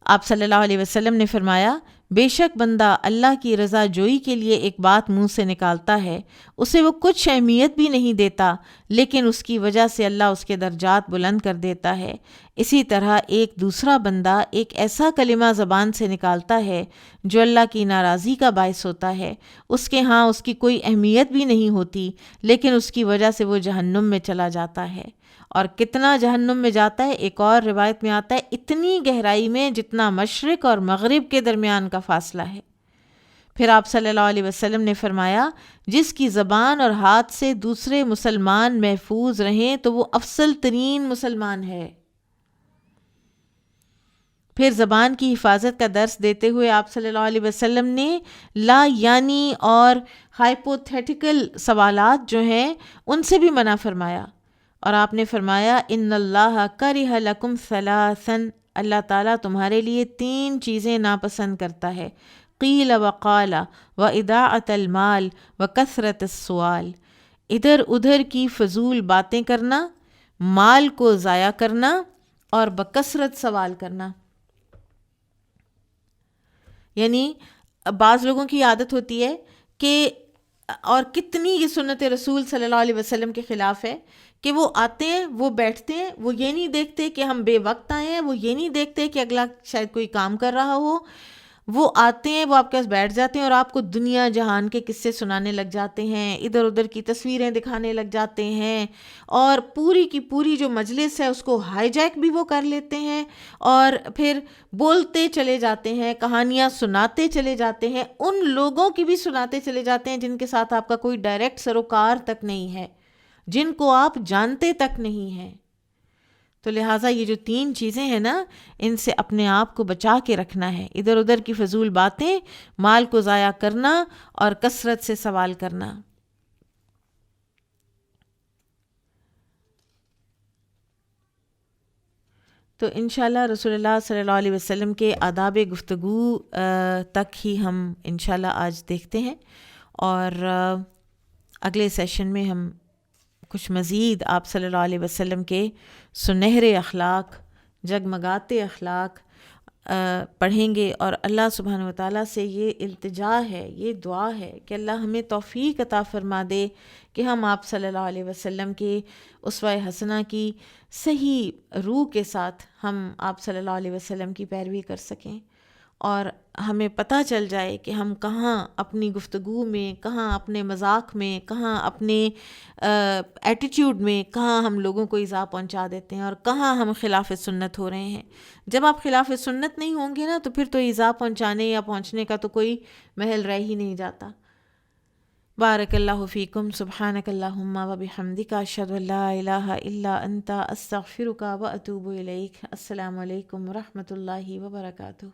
آپ صلی اللہ علیہ وسلم نے فرمایا بے شک بندہ اللہ کی رضا جوئی کے لیے ایک بات منہ سے نکالتا ہے، اسے وہ کچھ اہمیت بھی نہیں دیتا لیکن اس کی وجہ سے اللہ اس کے درجات بلند کر دیتا ہے۔ اسی طرح ایک دوسرا بندہ ایک ایسا کلمہ زبان سے نکالتا ہے جو اللہ کی ناراضی کا باعث ہوتا ہے، اس کے ہاں اس کی کوئی اہمیت بھی نہیں ہوتی لیکن اس کی وجہ سے وہ جہنم میں چلا جاتا ہے۔ اور کتنا جہنم میں جاتا ہے، ایک اور روایت میں آتا ہے اتنی گہرائی میں جتنا مشرق اور مغرب کے درمیان کا فاصلہ ہے۔ پھر آپ صلی اللہ علیہ وسلم نے فرمایا جس کی زبان اور ہاتھ سے دوسرے مسلمان محفوظ رہیں تو وہ افضل ترین مسلمان ہے۔ پھر زبان کی حفاظت کا درس دیتے ہوئے آپ صلی اللہ علیہ وسلم نے لا یعنی اور ہائپوتھیٹیکل سوالات جو ہیں ان سے بھی منع فرمایا، اور آپ نے فرمایا ان اللہ کرہ لکم ثلاثا، اللہ تعالیٰ تمہارے لیے 3 چیزیں ناپسند کرتا ہے، قیل وقال واضاعۃ المال وکثرت السؤال، ادھر ادھر کی فضول باتیں کرنا، مال کو ضائع کرنا اور بکثرت سوال کرنا۔ یعنی بعض لوگوں کی عادت ہوتی ہے کہ، اور کتنی یہ سنت رسول صلی اللہ علیہ وسلم کے خلاف ہے، کہ وہ آتے ہیں، وہ بیٹھتے ہیں، وہ یہ نہیں دیکھتے کہ ہم بے وقت آئے ہیں، وہ یہ نہیں دیکھتے کہ اگلا شاید کوئی کام کر رہا ہو، وہ آتے ہیں، وہ آپ کے پاس بیٹھ جاتے ہیں اور آپ کو دنیا جہان کے قصے سنانے لگ جاتے ہیں، ادھر ادھر کی تصویریں دکھانے لگ جاتے ہیں، اور پوری کی پوری جو مجلس ہے اس کو ہائی جیک بھی وہ کر لیتے ہیں، اور پھر بولتے چلے جاتے ہیں، کہانیاں سناتے چلے جاتے ہیں، ان لوگوں کی بھی سناتے چلے جاتے ہیں جن کے ساتھ آپ کا کوئی ڈائریکٹ سروکار تک نہیں ہے، جن کو آپ جانتے تک نہیں ہیں۔ تو لہٰذا یہ جو 3 چیزیں ہیں نا، ان سے اپنے آپ کو بچا کے رکھنا ہے، ادھر ادھر کی فضول باتیں، مال کو ضائع کرنا اور کثرت سے سوال کرنا۔ تو انشاءاللہ رسول اللہ صلی اللہ علیہ وسلم کے آداب گفتگو تک ہی ہم انشاءاللہ آج دیکھتے ہیں، اور اگلے سیشن میں ہم کچھ مزید آپ صلی اللہ علیہ وسلم کے سنہرے اخلاق، جگمگاتے اخلاق پڑھیں گے، اور اللہ سبحانہ وتعالیٰ سے یہ التجا ہے، یہ دعا ہے کہ اللہ ہمیں توفیق عطا فرما دے کہ ہم آپ صلی اللہ علیہ وسلم کے اسوہ حسنہ کی صحیح روح کے ساتھ ہم آپ صلی اللہ علیہ وسلم کی پیروی کر سکیں، اور ہمیں پتہ چل جائے کہ ہم کہاں اپنی گفتگو میں، کہاں اپنے مذاق میں، کہاں اپنے ایٹیٹیوڈ میں، کہاں ہم لوگوں کو ایذا پہنچا دیتے ہیں، اور کہاں ہم خلاف سنت ہو رہے ہیں۔ جب آپ خلاف سنت نہیں ہوں گے نا، تو پھر تو ایذا پہنچانے یا پہنچنے کا تو کوئی محل رہ ہی نہیں جاتا۔ بارک اللہ فیکم، سبحانک اللہم و بحمدک، اشہد ان لا الہ الا انت، استغفرک و اتوب الیک۔ السلام علیکم و رحمۃ اللہ وبرکاتہ۔